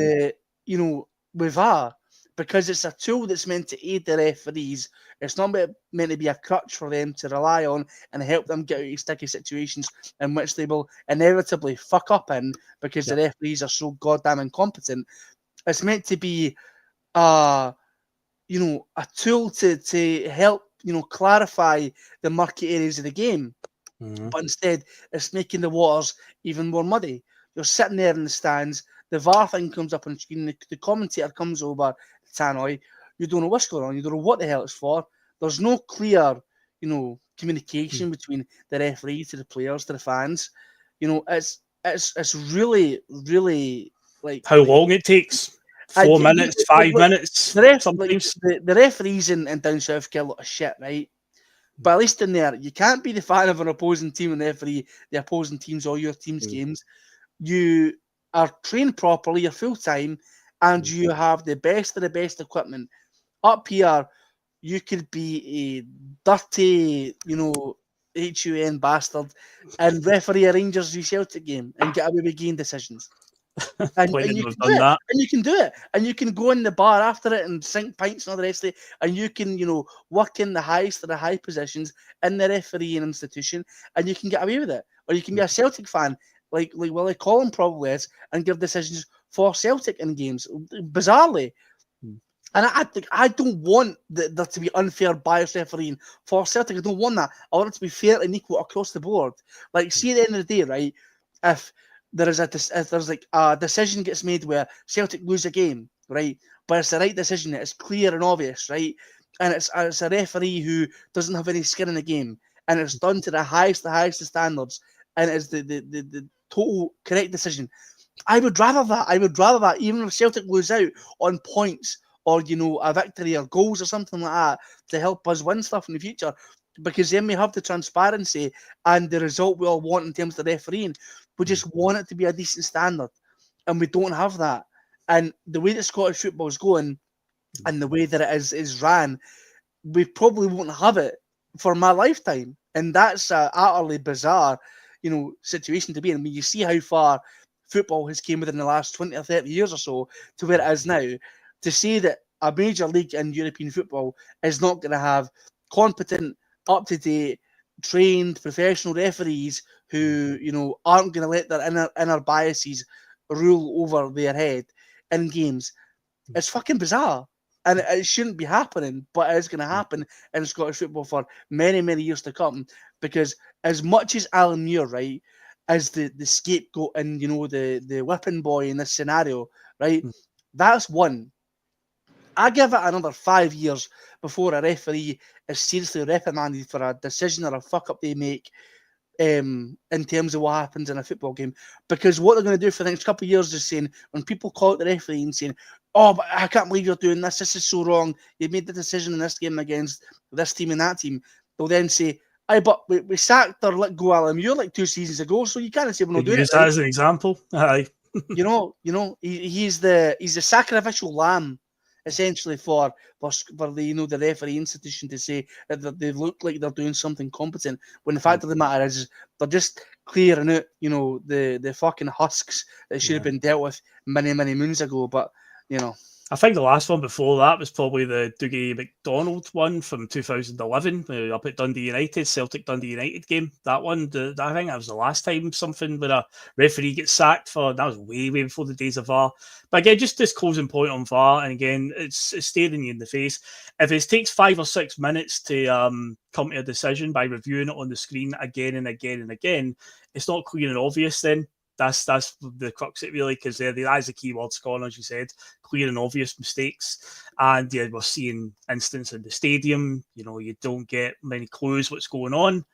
with VAR, because it's a tool that's meant to aid the referees. It's not meant to be a crutch for them to rely on and help them get out of sticky situations in which they will inevitably fuck up in because the referees are so goddamn incompetent. It's meant to be a tool to help, clarify the murky areas of the game. But instead, it's making the waters even more muddy. You're sitting there in the stands, the VAR thing comes up on screen, the commentator comes over, Tannoy, you don't know what's going on, you don't know what the hell it's for. There's no clear, communication between the referee to the players, to the fans. It's really, really like how long it takes. 4 minutes, 5 minutes. The referees in down south get a lot of shit, right? But at least in there, you can't be the fan of an opposing team and referee the opposing team's or your team's games. You are trained properly, you're full time, and you have the best of the best equipment. Up here, you could be a dirty, HUN bastard and referee a Rangers v Celtic game and get away with game decisions. And you can do it. And you can go in the bar after it and sink pints and all the rest of it. And you can, work in the highest of the high positions in the refereeing institution, and you can get away with it. Or you can be a Celtic fan, like Willie Collins probably is, and give decisions for Celtic in games. Bizarrely. And I think I don't want there to be unfair bias refereeing for Celtic. I don't want that. I want it to be fair and equal across the board. Like, see, at the end of the day, right? If there's like a decision gets made where Celtic lose a game, right? But it's the right decision. It's clear and obvious, right? And it's a referee who doesn't have any skin in the game, and it's done to the highest of standards, and it's the total correct decision. I would rather that, even if Celtic lose out on points or, a victory or goals or something like that to help us win stuff in the future, because then we have the transparency and the result we all want in terms of the refereeing. We just want it to be a decent standard, and we don't have that. And the way that Scottish football is going and the way that it is ran, we probably won't have it for my lifetime. And that's a utterly bizarre, situation to be in. When you see how far football has came within the last 20 or 30 years or so to where it is now, to say that a major league in European football is not going to have competent, up-to-date, trained, professional referees who, aren't going to let their inner biases rule over their head in games, it's fucking bizarre. And it shouldn't be happening, but it is going to happen in Scottish football for many, many years to come. Because as much as Alan Muir, right, as the scapegoat and, the whipping boy in this scenario, right, that's one. I give it another 5 years before a referee is seriously reprimanded for a decision or a fuck-up they make in terms of what happens in a football game. Because what they're going to do for the next couple of years is saying, when people call out the referee and saying, oh, but I can't believe you're doing this. This is so wrong. You made the decision in this game against this team and that team. They'll then say, aye, but we sacked or let go Alan Muir like 2 seasons ago, so you can't say we're not doing it. Use that as an example. Aye. He's the sacrificial lamb, essentially, for the the referee institution to say that they look like they're doing something competent, when the fact of the matter is they're just clearing out the fucking husks that should have been dealt with many moons ago. But I think the last one before that was probably the Dougie McDonald one from 2011 up at Dundee United, Celtic Dundee United game. That one, I think that was the last time something where a referee gets sacked for. That was way before the days of VAR. But again, just this closing point on VAR, and again, it's staring you in the face. If it takes 5 or 6 minutes to come to a decision by reviewing it on the screen again and again and again, it's not clear and obvious then. That's the crux of it, really, because that's the key word, Scott, as you said, clear and obvious mistakes. And we're seeing instances in the stadium, you don't get many clues what's going on.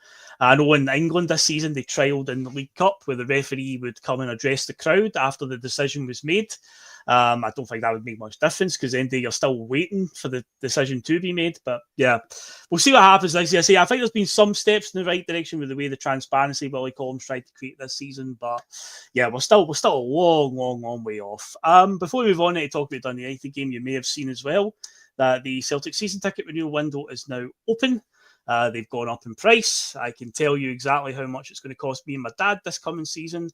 I know in England this season, they trialled in the League Cup where the referee would come and address the crowd after the decision was made. I don't think that would make much difference, because then you're still waiting for the decision to be made. But yeah, we'll see what happens. Like I say, I think there's been some steps in the right direction with the way the transparency Willie Collins tried to create this season. But yeah, we're still a long way off. Before we move on to talk about the Dundee United game, you may have seen as well that the Celtic season ticket renewal window is now open. They've gone up in price. I can tell you exactly how much it's going to cost me and my dad this coming season.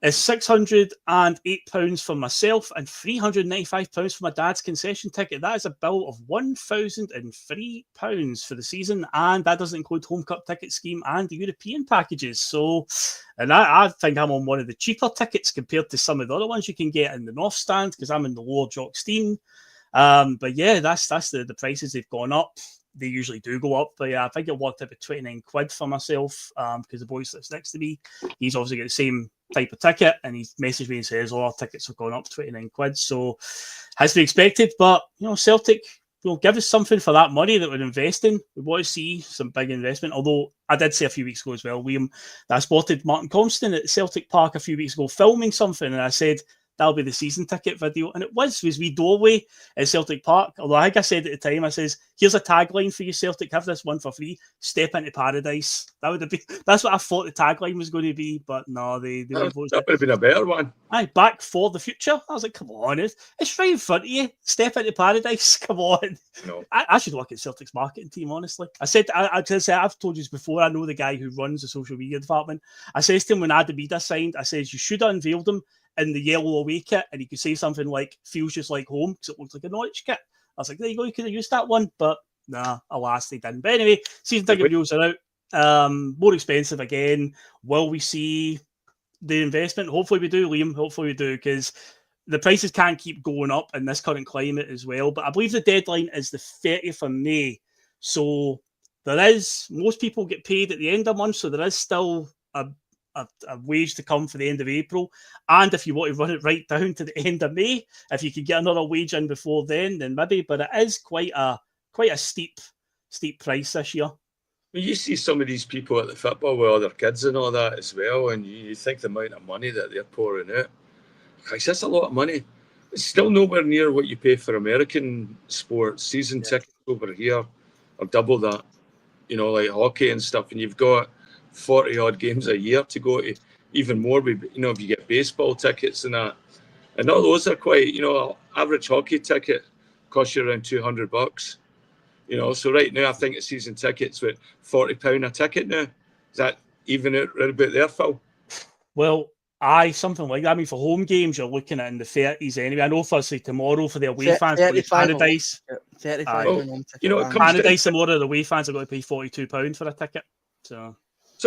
Is £608 for myself and £395 for my dad's concession ticket. That is a bill of £1,003 for the season, and that doesn't include home cup ticket scheme and the European packages. So, and I think I'm on one of the cheaper tickets compared to some of the other ones you can get in the North Stand, because I'm in the Lower Jock Steam. But yeah, that's the prices. They've gone up. They usually do go up, but yeah, I think it worked out at 29 quid for myself, because the boy sits next to me, he's obviously got the same type of ticket, and he messaged me and says, our tickets have gone up 29 quid, so has to be expected. But Celtic will give us something for that money that we're investing. We want to see some big investment, although I did say a few weeks ago as well, Liam, that I spotted Martin Compston at Celtic Park a few weeks ago filming something, and I said, that'll be the season ticket video. And it was we doorway at Celtic Park. Although I think I said at the time, I says, here's a tagline for you, Celtic, have this one for free, step into paradise. That would have been, that's what I thought the tagline was going to be, but no, they that would have been a better one. Aye, back for the future. I was like, come on, it's right in front of you. Step into paradise, come on. No. I should look at Celtic's marketing team, honestly. I've told you this before, I know the guy who runs the social media department. I says to him when Adamida signed, I says, you should have unveiled him in the yellow away kit, and he could say something like, feels just like home, because it looked like a Norwich kit. I was like, there you go, you could have used that one, but nah, alas, they didn't. But anyway, season ticket renewals are out. More expensive again. Will we see the investment? Hopefully we do, Liam. Hopefully we do, because the prices can't keep going up in this current climate as well. But I believe the deadline is the 30th of May. So most people get paid at the end of the month. So there is still a wage to come for the end of April. And if you want to run it right down to the end of May, if you could get another wage in before then maybe. But it is quite a steep price this year. Well, you see some of these people at the football with other kids and all that as well, and you think the amount of money that they're pouring out. Christ, that's a lot of money. It's still nowhere near what you pay for American sports. Season tickets over here are double that, like hockey and stuff. And you've got 40 odd games a year to go to, even more. If you get baseball tickets and that. And all those are quite, average hockey ticket costs you around $200. So right now I think a season ticket's with £40 a ticket now. Is that even out right about there, Phil? Well, something like that. I mean, for home games, you're looking at in the 30s anyway. I know for tomorrow for the away fans, Tanadise. Tanadise tomorrow, the away fans are going to pay £42 for a ticket. So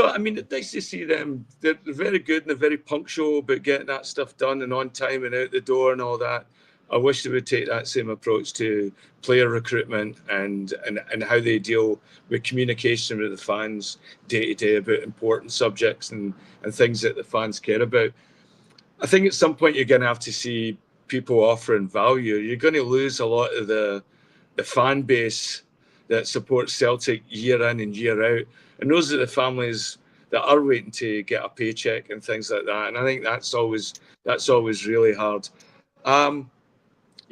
I mean, it's nice to see them. They're very good and they're very punctual about getting that stuff done and on time and out the door and all that. I wish they would take that same approach to player recruitment and how they deal with communication with the fans day to day about important subjects and things that the fans care about. I think at some point you're going to have to see people offering value. You're going to lose a lot of the fan base that supports Celtic year in and year out. And those are the families that are waiting to get a paycheck and things like that. And I think that's always really hard.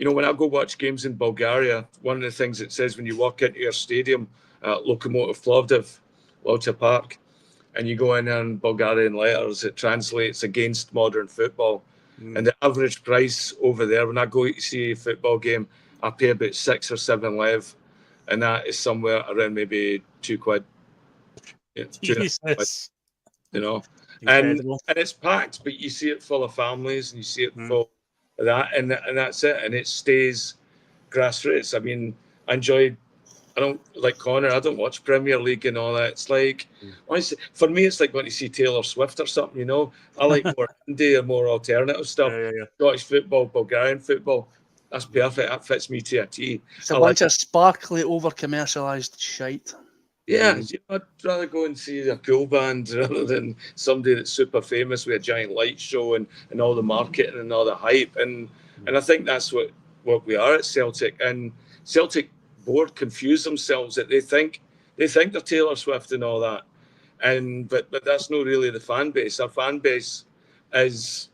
When I go watch games in Bulgaria, one of the things it says when you walk into your stadium at Lokomotiv Plovdiv Park, and you go in there in Bulgarian letters, it translates against modern football. And the average price over there, when I go to see a football game, I pay about 6 or 7 lev, and that is somewhere around maybe £2. Jesus. And it's packed, but you see it full of families and you see it full of that, and that's it, and it stays grassroots. I mean, I don't like Conor, I don't watch Premier League and all that. It's like, for me, it's like going to see Taylor Swift or something, I like more indie or more alternative stuff. Scottish football, Bulgarian football, that's perfect. That fits me to a T. It's a bunch of sparkly, over-commercialised shite. Yeah, I'd rather go and see a cool band rather than somebody that's super famous with a giant light show and all the marketing and all the hype. And I think that's what we are at Celtic. And Celtic board confuse themselves that they think they're Taylor Swift and all that. But that's not really the fan base. Our fan base is,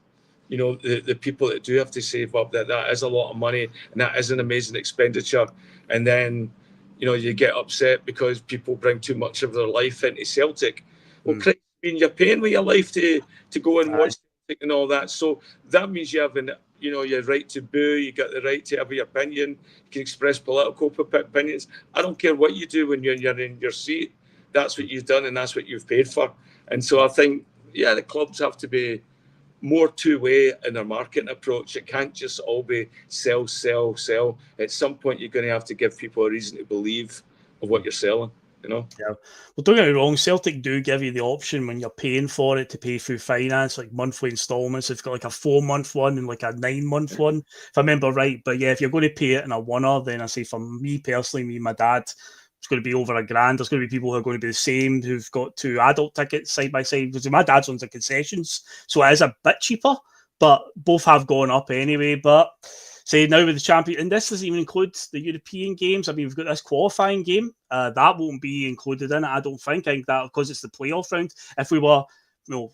the people that do have to save up. That is a lot of money and that is an amazing expenditure. And then you get upset because people bring too much of their life into Celtic. Well, Christ, you're paying with your life to go and watch Celtic and all that. So that means you have your right to boo. You got the right to have your opinion. You can express political opinions. I don't care what you do when you're in your seat. That's what you've done and that's what you've paid for. And so I think, the clubs have to be more two-way in their marketing approach. It can't just all be sell. At some point, you're going to have to give people a reason to believe of what you're selling, Yeah. Well, don't get me wrong. Celtic do give you the option when you're paying for it to pay through finance, like monthly installments. They've got like a 4-month one and like a 9-month one, if I remember right. But yeah, if you're going to pay it in a one-off, then I say for me personally, me and my dad, it's going to be over £1,000. There's going to be people who are going to be the same, who've got 2 adult tickets side by side. Because my dad's on the concessions, so it is a bit cheaper, but both have gone up anyway. But say now with the champion, and this doesn't even include the European games. I mean, we've got this qualifying game that won't be included in it. I don't think. I think that because it's the playoff round. If we were,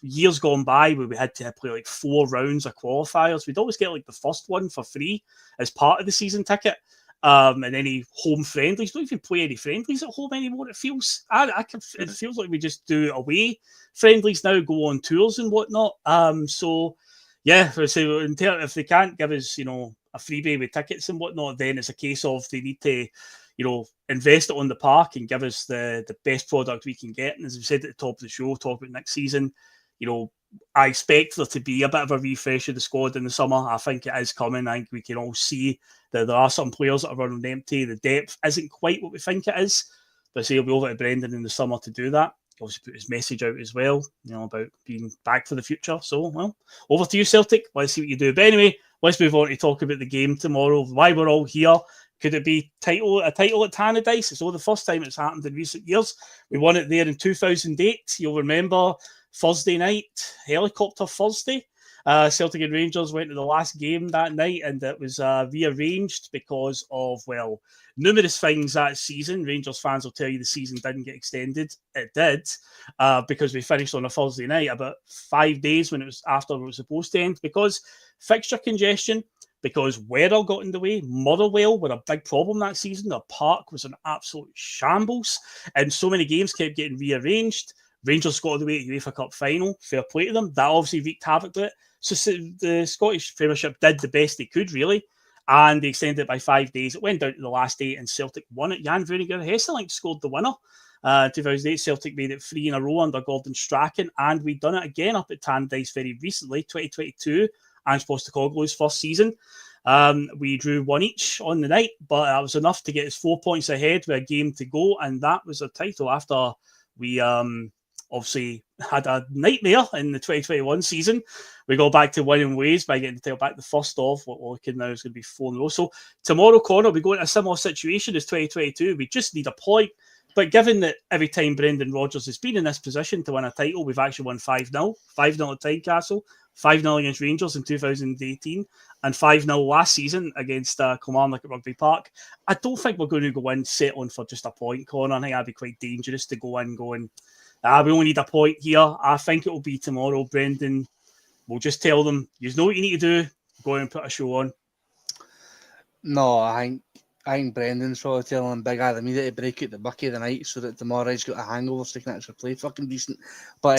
years gone by where we had to play like 4 rounds of qualifiers, we'd always get like the first one for free as part of the season ticket. And any home friendlies. Don't even play any friendlies at home anymore. It feels it feels like we just do away friendlies now, go on tours and whatnot. So yeah, so if they can't give us, a freebie with tickets and whatnot, then it's a case of they need to, invest it on the park and give us the best product we can get. And as we said at the top of the show, talk about next season, I expect there to be a bit of a refresh of the squad in the summer. I think it is coming. I think we can all see that there are some players that are running empty. The depth isn't quite what we think it is. But he'll be over to Brendan in the summer to do that. He obviously put his message out as well, about being back for the future. So, well, over to you, Celtic. Let's see what you do. But anyway, let's move on to talk about the game tomorrow. Why we're all here. Could it be a title at Tannadice? It's the first time it's happened in recent years. We won it there in 2008. You'll remember Thursday night, helicopter Thursday. Celtic and Rangers went to the last game that night, and it was rearranged because of, well, numerous things that season. Rangers fans will tell you the season didn't get extended. It did, because we finished on a Thursday night about 5 days when it was after it was supposed to end, because fixture congestion, because weather got in the way. Motherwell were a big problem that season. The park was an absolute shambles, and so many games kept getting rearranged. Rangers got all the way to the UEFA Cup final. Fair play to them. That obviously wreaked havoc with it. So the Scottish Premiership did the best they could, really, and they extended it by 5 days. It went down to the last day, and Celtic won it. Jan Vuringer Hesselink scored the winner. 2008, Celtic made it 3 in a row under Gordon Strachan, and we'd done it again up at Tannadice very recently, 2022, Ange Postecoglou's first season. We drew 1 each on the night, but that was enough to get us 4 points ahead with a game to go, and that was a title after we obviously had a nightmare in the 2021 season. We go back to winning ways by getting the title back, the first of what we're looking now is going to be 4 in a row. So tomorrow, Conor, we go into a similar situation as 2022. We just need a point. But given that every time Brendan Rodgers has been in this position to win a title, we've actually won 5-0. 5-0 at Tynecastle, 5-0 against Rangers in 2018, and 5-0 last season against Kilmarnock at Rugby Park. I don't think we're going to go in settling for just a point, Conor. I think that'd be quite dangerous to go in going, we only need a point here. I think it will be tomorrow. Brendan will just tell them, you know what you need to do, go and put a show on. No, I think Brendan's probably telling him Big Adam needed to break out the bucky of the night so that tomorrow he's got a hangover so he can actually play fucking decent. But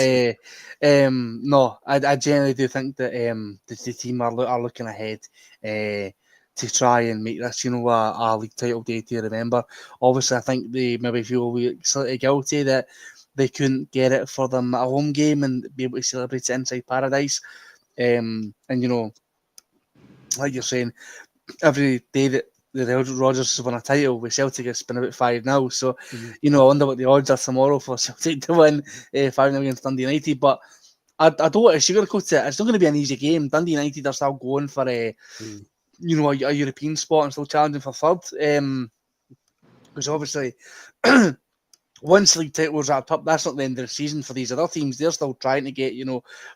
no, I generally do think that the team are looking ahead to try and make this, a league title day to remember. Obviously, I think they maybe feel slightly guilty that they couldn't get it for them at a home game and be able to celebrate it inside Paradise. And, like you're saying, every day that the Rodgers has won a title with Celtic, it's been about 5-0. So, I wonder what the odds are tomorrow for Celtic to win 5-0 against Dundee United. But I don't want to sugarcoat it. It's not going to be an easy game. Dundee United are still going for a European spot and still challenging for third. Because obviously, once league titles wrapped up, that's not the end of the season for these other teams. They're still trying to get,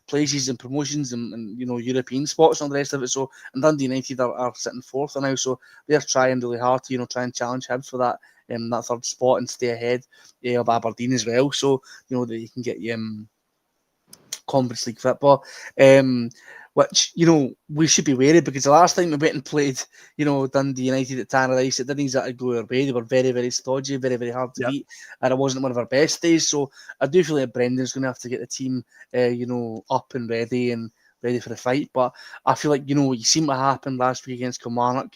places and promotions and European spots and all the rest of it. So, and Dundee United are sitting fourth now, so they're trying really hard to, try and challenge Hibs for that third spot and stay ahead of Aberdeen as well. So, that you can get Conference League football. Which, we should be wary because the last time we went and played, Dundee United at Tannadice, it didn't exactly go our way. They were very, very stodgy, very, very hard to beat, and it wasn't one of our best days. So I do feel like Brendan's going to have to get the team, up and ready for the fight. But I feel like, you seen what happened last week against Kilmarnock,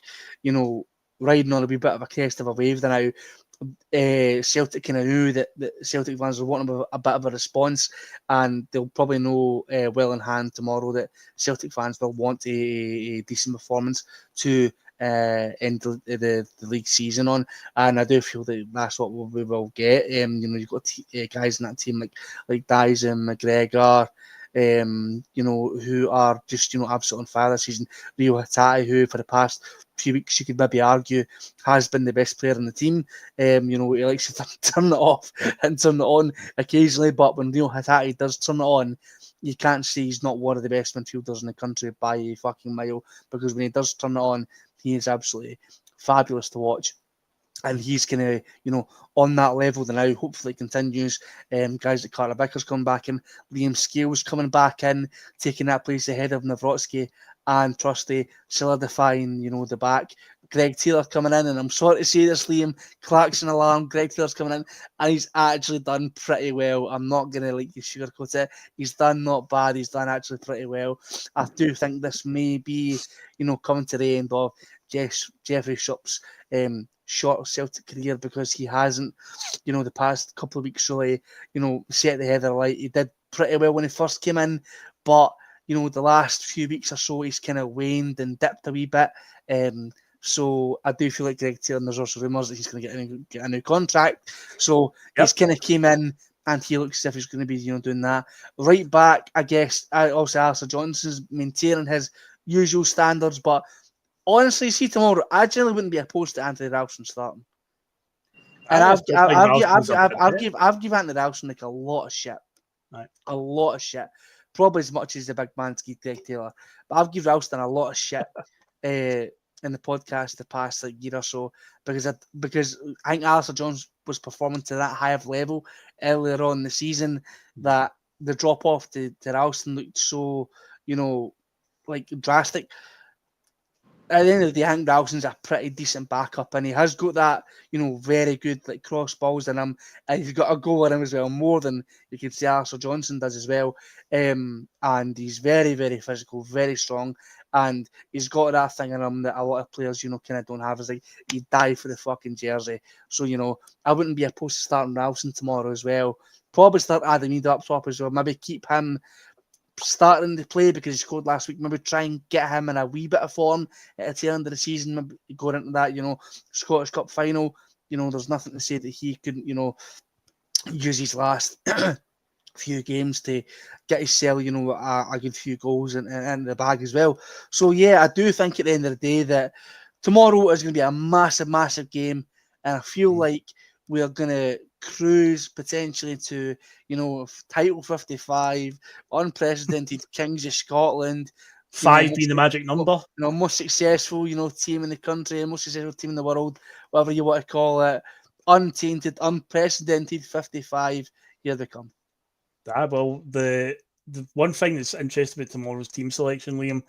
riding on a wee bit of a crest of a wave now. Celtic kind of knew that Celtic fans were wanting a bit of a response, and they'll probably know well in hand tomorrow that Celtic fans will want a decent performance to end the league season on, and I do feel that that's what we will get. You've got guys in that team like Dyson, McGregor, who are just absolutely on fire this season. Rio Hatate, who for the past few weeks you could maybe argue has been the best player in the team. He likes to turn it off and turn it on occasionally, but when Rio Hatate does turn it on, you can't say he's not one of the best midfielders in the country by a fucking mile, because when he does turn it on, he is absolutely fabulous to watch. And he's kind of, on that level now. Hopefully it continues. Guys like Carter Bicker's coming back in. Liam Scales coming back in, taking that place ahead of Nawrocki and Trusty, solidifying, the back. Greg Taylor coming in, and I'm sorry to say this, Liam, Clarkson alarm, Greg Taylor's coming in, and he's actually done pretty well. I'm not going to sugarcoat it. He's done not bad. He's done actually pretty well. I do think this may be, coming to the end of Jeffrey Shupp's short Celtic career, because he hasn't, the past couple of weeks really, set the head of the light. He did pretty well when he first came in, but the last few weeks or so he's kind of waned and dipped a wee bit. So I do feel like Greg Taylor, and there's also rumours that he's going to get a new contract. So he's kind of came in and he looks as if he's going to be, doing that. Right back, I guess, also Alistair Johnson's maintaining his usual standards. But honestly, see tomorrow, I generally wouldn't be opposed to Anthony Ralston starting. And I've given Anthony Ralston like a lot of shit. Right. A lot of shit. Probably as much as the big man Greg Taylor. But I've given Ralston a lot of shit in the podcast the past like year or so because I think Alistair Jones was performing to that high of level earlier on in the season that the drop off to Ralston looked so, like drastic. At the end of the day, I think Ralston's a pretty decent backup, and he has got that, very good like cross balls in him, and he's got a goal in him as well, more than you can see Alistair Johnson does as well. And he's very, very physical, very strong, and he's got that thing in him that a lot of players, kind of don't have. Is like he die for the fucking jersey. So I wouldn't be opposed to starting Ralston tomorrow as well. Probably start Adam Ida up top as well. Maybe keep him starting to play because he scored last week. Maybe try and get him in a wee bit of form at the end of the season. Maybe going into that, Scottish Cup final. There's nothing to say that he couldn't, use his last few games to get himself, a good few goals in the bag as well. So yeah, I do think at the end of the day that tomorrow is going to be a massive, massive game, and I feel like we are going to cruise potentially to, title 55, unprecedented Kings of Scotland. 5 being the magic number. Most successful, team in the country, most successful team in the world, whatever you want to call it. Untainted, unprecedented 55. Here they come. Well, the one thing that's interesting about tomorrow's team selection, Liam,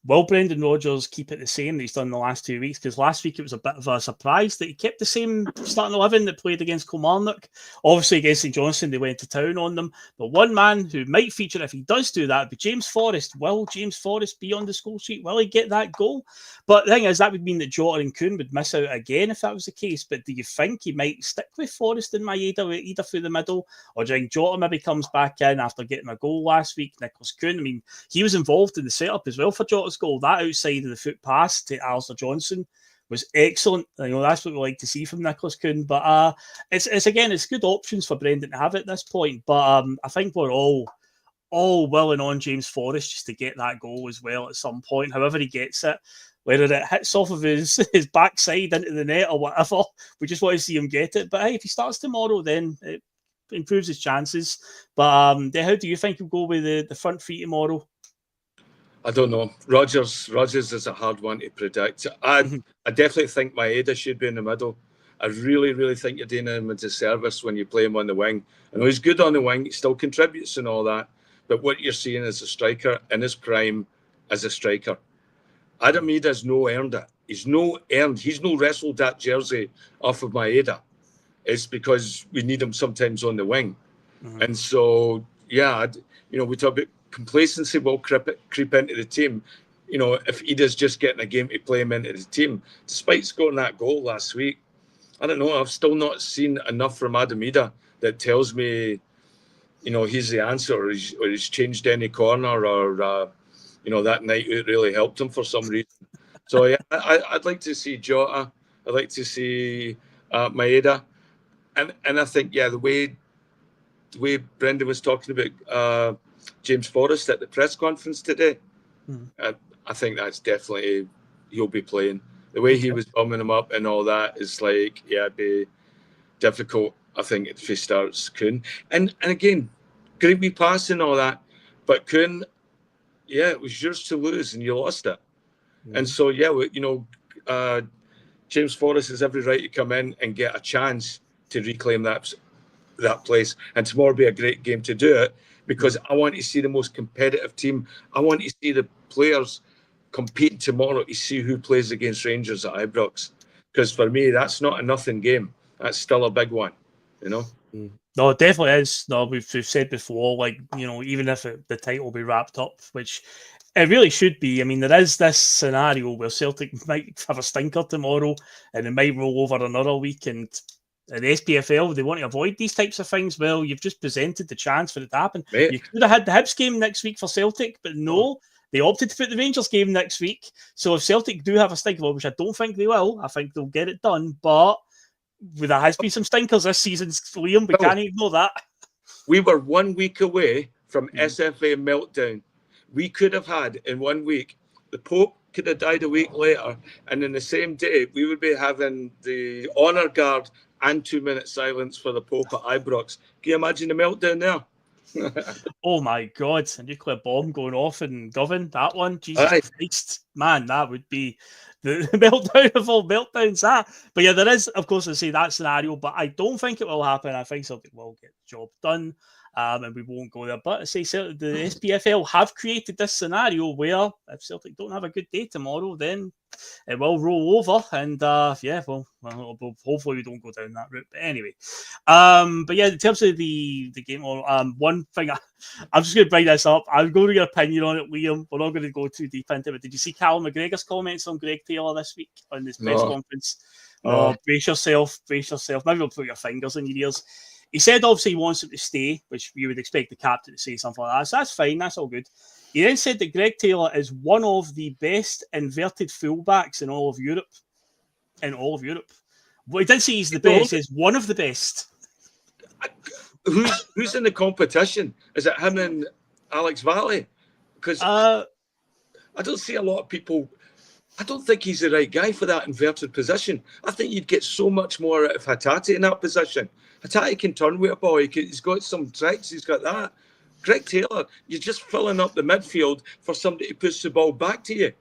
will Brendan Rodgers keep it the same that he's done the last 2 weeks? Because last week it was a bit of a surprise that he kept the same starting 11 that played against Kilmarnock. Obviously against St Johnstone, they went to town on them. But one man who might feature if he does do that would be James Forrest. Will James Forrest be on the score sheet? Will he get that goal? But the thing is, that would mean that Jota and Kuhn would miss out again if that was the case. But do you think he might stick with Forrest and Maeda either through the middle? Or do you think Jota maybe comes back in after getting a goal last week? Nicholas Kuhn, I mean, he was involved in the setup as well for Jota's goal. That outside of the foot pass to Alistair Johnson was excellent. That's what we like to see from Nicholas Kuhn. But it's good options for Brendan to have at this point. But I think we're all willing on James Forrest just to get that goal as well at some point, however he gets it. Whether it hits off of his backside into the net or whatever, we just want to see him get it. But hey, if he starts tomorrow, then it improves his chances. But how do you think he'll go with the front three tomorrow? I don't know. Rodgers is a hard one to predict. I definitely think Maeda should be in the middle. I really, really think you're doing him a disservice when you play him on the wing. I know he's good on the wing. He still contributes and all that. But what you're seeing is a striker in his prime as a striker. Adam Maeda's no earned it. He's no wrestled that jersey off of Maeda. It's because we need him sometimes on the wing. And so, yeah, we talk about complacency will creep into the team. If Ida's just getting a game to play him into the team, despite scoring that goal last week, I don't know. I've still not seen enough from Adam Ida that tells me, he's the answer, or he's changed any corner, or that night it really helped him for some reason. So yeah, I'd like to see Jota. I'd like to see Maeda, and I think the way Brendan was talking about James Forrest at the press conference today, I think that's definitely he'll be playing. The way he was bumming him up and all that is like, it'd be difficult, I think, if he starts Kuhn. And again, great wee pass and all that, but Kuhn, it was yours to lose and you lost it. And so, James Forrest has every right to come in and get a chance to reclaim that place. And tomorrow will be a great game to do it, because I want to see the most competitive team. I want to see the players compete tomorrow to see who plays against Rangers at Ibrox. Because for me, that's not a nothing game. That's still a big one, No, it definitely is. No, we've said before, even if the title will be wrapped up, which it really should be. I mean, there is this scenario where Celtic might have a stinker tomorrow and it might roll over another week, and at the SPFL, they want to avoid these types of things. Well, you've just presented the chance for it to happen. Mate. You could have had the Hibs game next week for Celtic, but no, they opted to put the Rangers game next week. So if Celtic do have a stinker, which I don't think they will, I think they'll get it done. But there has been some stinkers this season, Liam. We can't ignore that. We were 1 week away from SFA meltdown. We could have had in 1 week the Pope could have died a week later, and in the same day, we would be having the honour guard and 2-minute silence for the Pope at Ibrox. Can you imagine the meltdown there? Oh my God, a nuclear bomb going off in Govan, that one. Jesus Christ. Man, that would be the meltdown of all meltdowns. But yeah, there is, of course, I say that scenario, but I don't think it will happen. I think Celtic will get the job done. And we won't go there. But I say the SPFL have created this scenario where if Celtic don't have a good day tomorrow, then it will roll over. And well, hopefully we don't go down that route. But anyway, but yeah, in terms of the game, one thing I'm just going to bring this up. I'm going to get your opinion on it, Liam. We're not going to go too deep into it. Did you see Callum McGregor's comments on Greg Taylor this week on this press conference? Oh, brace yourself. Maybe you'll put your fingers in your ears. He said obviously he wants him to stay, which you would expect the captain to say something like that. So that's fine, that's all good. He then said that Greg Taylor is one of the best inverted fullbacks in all of Europe. Well, he didn't say he's the best, he's one of the best. Who's in the competition? Is it him and Alex Valley? Because I don't see a lot of people. I don't think he's the right guy for that inverted position. I think you'd get so much more out of Hatate in that position. Hatate can turn with a ball. He's got some tricks. He's got that. Greg Taylor, you're just filling up the midfield for somebody to push the ball back to you.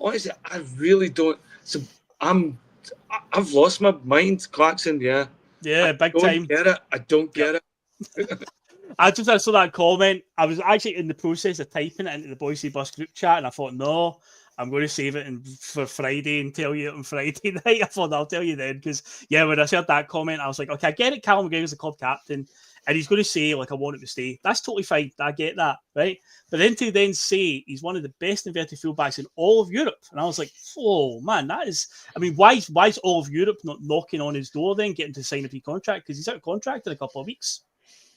Honestly, I really don't. So I've lost my mind, Clarkson. Yeah, big time. I don't get it. I just saw that comment. I was actually in the process of typing it into the Boise Bus group chat, and I thought, no, I'm going to save it for Friday and tell you on Friday night. I thought I'll tell you then, because when I heard that comment, I was like, okay, I get it. Callum McGregor's the club captain, and he's going to say like, I want him to stay. That's totally fine. I get that, right? But then to then say he's one of the best inverted fullbacks in all of Europe, and I was like, oh man, that is. I mean, why is all of Europe not knocking on his door then, getting to sign a contract? Because he's out of contract in a couple of weeks.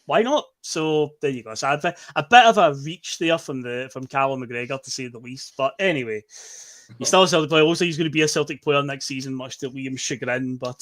Why not? So there you go. So a bit of a reach there from Callum McGregor, to say the least. But anyway, he's still a Celtic player. Also, he's going to be a Celtic player next season, much to Liam's chagrin. But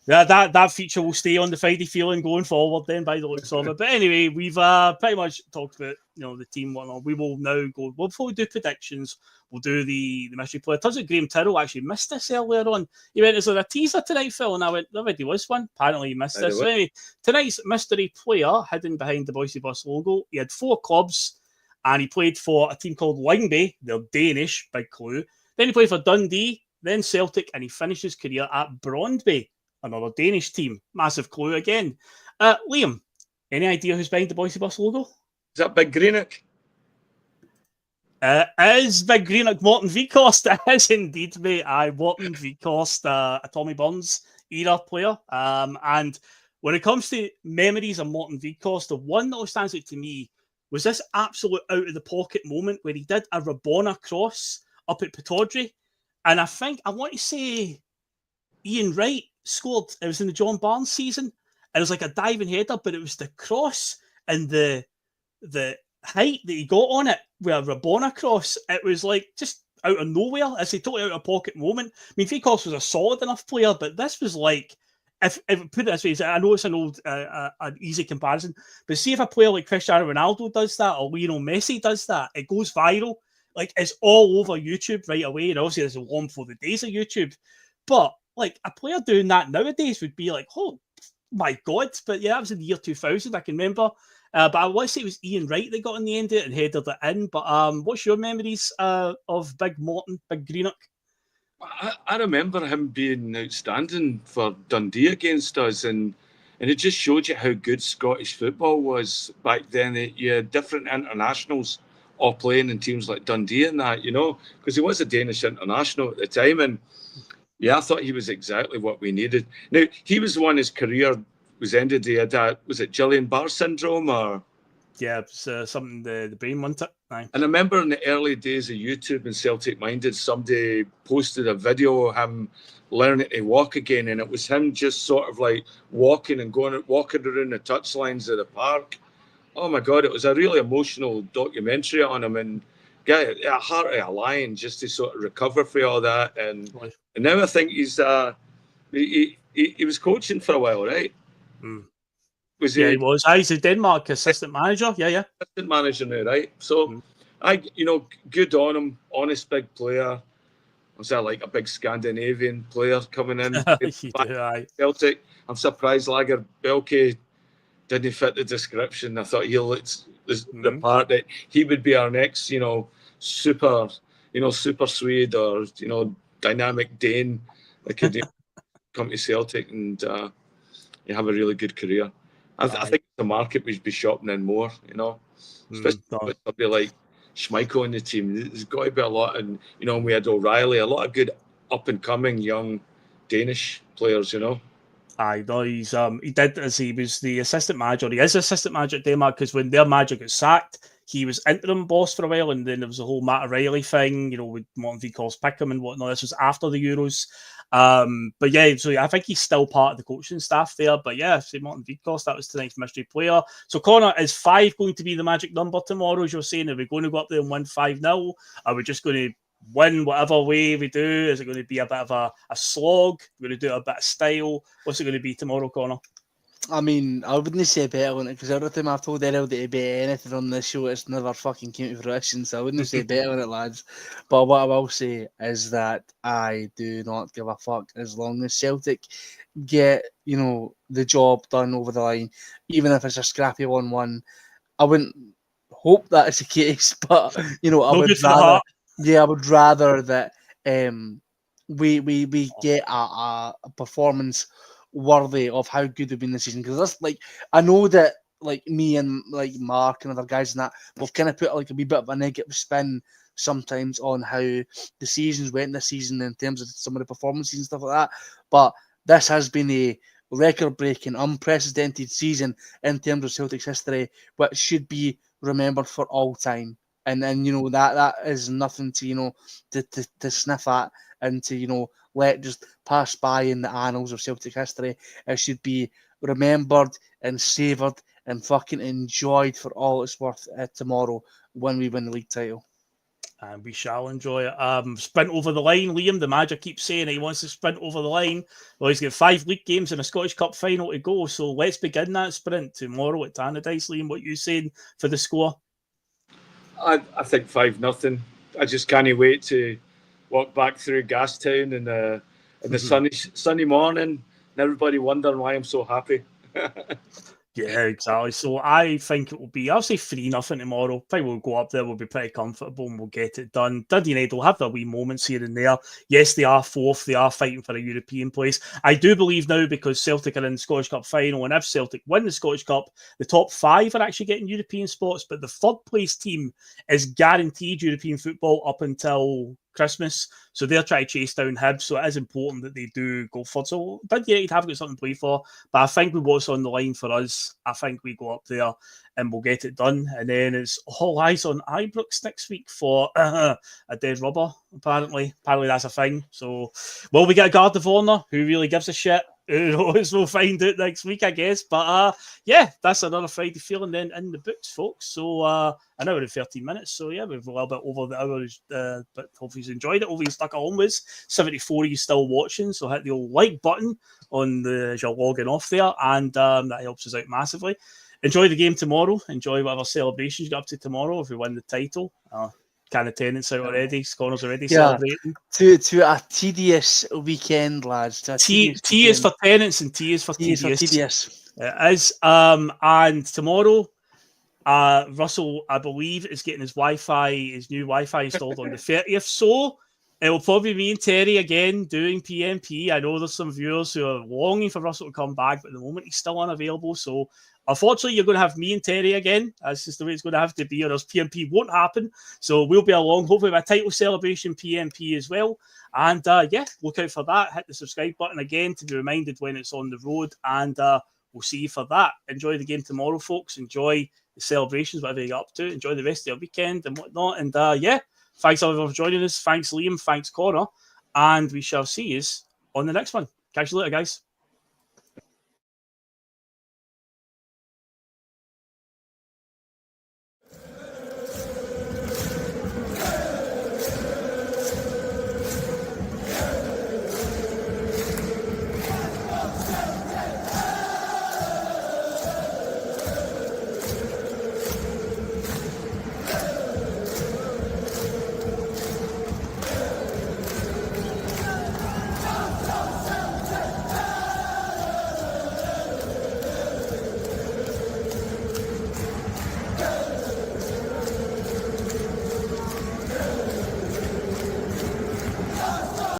that feature will stay on the Friday feeling going forward. Then, by the looks of it. But anyway, we've pretty much talked about the team whatnot. We will now go. Well, before we do predictions, we'll do the mystery player. Turns out Graham Tyrrell actually missed this earlier on. He went, "Is there a teaser tonight, Phil?" And I went, "There already was one." Apparently, he missed this. So anyway, tonight's mystery player hidden behind the Boise Bus logo. He had 4 clubs, and he played for a team called Lyngby. They're Danish, big clue. Then he played for Dundee, then Celtic, and he finished his career at Brøndby, another Danish team. Massive clue again. Liam, any idea who's behind the Boise Bus logo? Is that Big Greenock? Is Big Greenock Morten Vikhorst? It is indeed, mate. Morten Vikhorst, a Tommy Burns era player. And when it comes to memories of Morten Vikhorst, the one that stands out to me was this absolute out-of-the-pocket moment where he did a Rabona cross up at Pittodrie. And I want to say Ian Wright scored. It was in the John Barnes season. It was like a diving header, but it was the cross and the height that he got on it with a Rabona cross. It was like just out of nowhere. I say totally out of pocket moment. I mean, Vikhorst was a solid enough player, but this was like, if put it this way, I know it's an old, an easy comparison, but see if a player like Cristiano Ronaldo does that or Lionel Messi does that, it goes viral. Like, it's all over YouTube right away. And obviously, there's a long for the days of YouTube. But like a player doing that nowadays would be like, oh my God. But yeah, that was in the year 2000, I can remember. But I want to say it was Ian Wright that got in the end of it and headed it in. But what's your memories of Big Morten, Big Greenock? I remember him being outstanding for Dundee against us, and it just showed you how good Scottish football was back then. You had different internationals all playing in teams like Dundee and that, because he was a Danish international at the time. And yeah, I thought he was exactly what we needed. Now, he was the one, his career was ended. He had was it Guillain-Barré syndrome or? Yeah, it was something the brain, wasn't it? Aye. And I remember in the early days of YouTube and Celtic Minded, somebody posted a video of him learning to walk again, and it was him just sort of like walking around the touchlines of the park. Oh my God, it was a really emotional documentary on him, and get a heart of a lion just to sort of recover for all that. And now I think he's he was coaching for a while, right? Mm. Was he was. He's a Denmark assistant manager. Yeah. Assistant manager now, right? So Good on him. Honest big player. Was that like a big Scandinavian player coming in? Celtic. I'm surprised Lager Belke didn't fit the description. I thought he looked the part that he would be our next, super Swede or dynamic Dane that could come to Celtic and have a really good career. I think the market would be shopping in more, especially with somebody like Schmeichel in the team. There's got to be a lot, and we had O'Reilly, a lot of good up and coming young Danish players. Aye, no, he did as he was the assistant manager. He is assistant manager at Denmark because when their manager got sacked, he was interim boss for a while, and then there was a whole Matt O'Reilly thing, with Martin Vickers Pickham and whatnot. This was after the Euros. But yeah, so I think he's still part of the coaching staff there. But yeah, say Martin Vickers, that was tonight's mystery player. So Connor, is 5 going to be the magic number tomorrow, as you're saying? Are we going to go up there and win 5-0? Are we just going to win whatever way we do? Is it going to be a bit of a slog? We're going to do a bit of style. What's it going to be tomorrow, Connor? I mean, I wouldn't say better on it because every time I've told Errol to bet anything on this show, it's never fucking came to fruition. So I wouldn't say better on it, lads. But what I will say is that I do not give a fuck as long as Celtic get, the job done over the line, even if it's a scrappy 1-1. I wouldn't hope that is the case, but I would rather that we get a performance worthy of how good we've been this season, because that's I know that me and Mark and other guys and that we've kind of put a wee bit of a negative spin sometimes on how the seasons went this season in terms of some of the performances and stuff like that, but this has been a record-breaking, unprecedented season in terms of Celtic's history, which should be remembered for all time. And then that is nothing to to sniff at and to let just pass by in the annals of Celtic history. It should be remembered and savoured and fucking enjoyed for all it's worth tomorrow when we win the league title. And we shall enjoy it. Sprint over the line, Liam. The manager keeps saying he wants to sprint over the line. Well, he's got 5 league games and a Scottish Cup final to go. So let's begin that sprint tomorrow at Tannadice. Liam, what are you saying for the score? I think 5-0. I just can't wait to walk back through Gastown in the sunny morning and everybody wondering why I'm so happy. Yeah, exactly. So I think it will be, I'll say 3-0 tomorrow. I think we'll go up there, we'll be pretty comfortable and we'll get it done. Dundee United will have their wee moments here and there. Yes, they are 4th, they are fighting for a European place. I do believe now, because Celtic are in the Scottish Cup final, and if Celtic win the Scottish Cup, the top 5 are actually getting European spots, but the 3rd place team is guaranteed European football up until Christmas, so they're trying to chase down Hibs, so it is important that they do go forward. So Dundee United have got something to play for, but I think with what's on the line for us, I think we go up there and we'll get it done. And then it's all eyes on Ibrox next week for a dead rubber, apparently that's a thing. So will we get a guard of honour? Who really gives a shit? Who knows? We'll find out next week, I guess. But yeah, that's another Friday feeling then in the books, folks. So an hour and 13 minutes. So yeah, we've a little bit over the hour, but hopefully you enjoyed it. Hopefully you stuck at home with 74 of you still watching. So hit the old like button as you're logging off there, and that helps us out massively. Enjoy the game tomorrow. Enjoy whatever celebrations you get up to tomorrow if we win the title. Kind of tenants out already. Connor's already celebrating. To a tedious weekend, lads. T is for tenants and T is for tedious. It is. And tomorrow, Russell, I believe, is getting his new Wi-Fi installed on the 30th. So it will probably be me and Terry again doing PMP. I know there's some viewers who are longing for Russell to come back, but at the moment he's still unavailable. So unfortunately, you're going to have me and Terry again. That's just the way it's going to have to be, or else PMP won't happen. So we'll be along, hopefully, with a title celebration PMP as well. And yeah, look out for that. Hit the subscribe button again to be reminded when it's on the road. And we'll see you for that. Enjoy the game tomorrow, folks. Enjoy the celebrations, whatever you get up to. Enjoy the rest of your weekend and whatnot. And yeah, thanks everyone for joining us. Thanks, Liam. Thanks, Connor. And we shall see you on the next one. Catch you later, guys.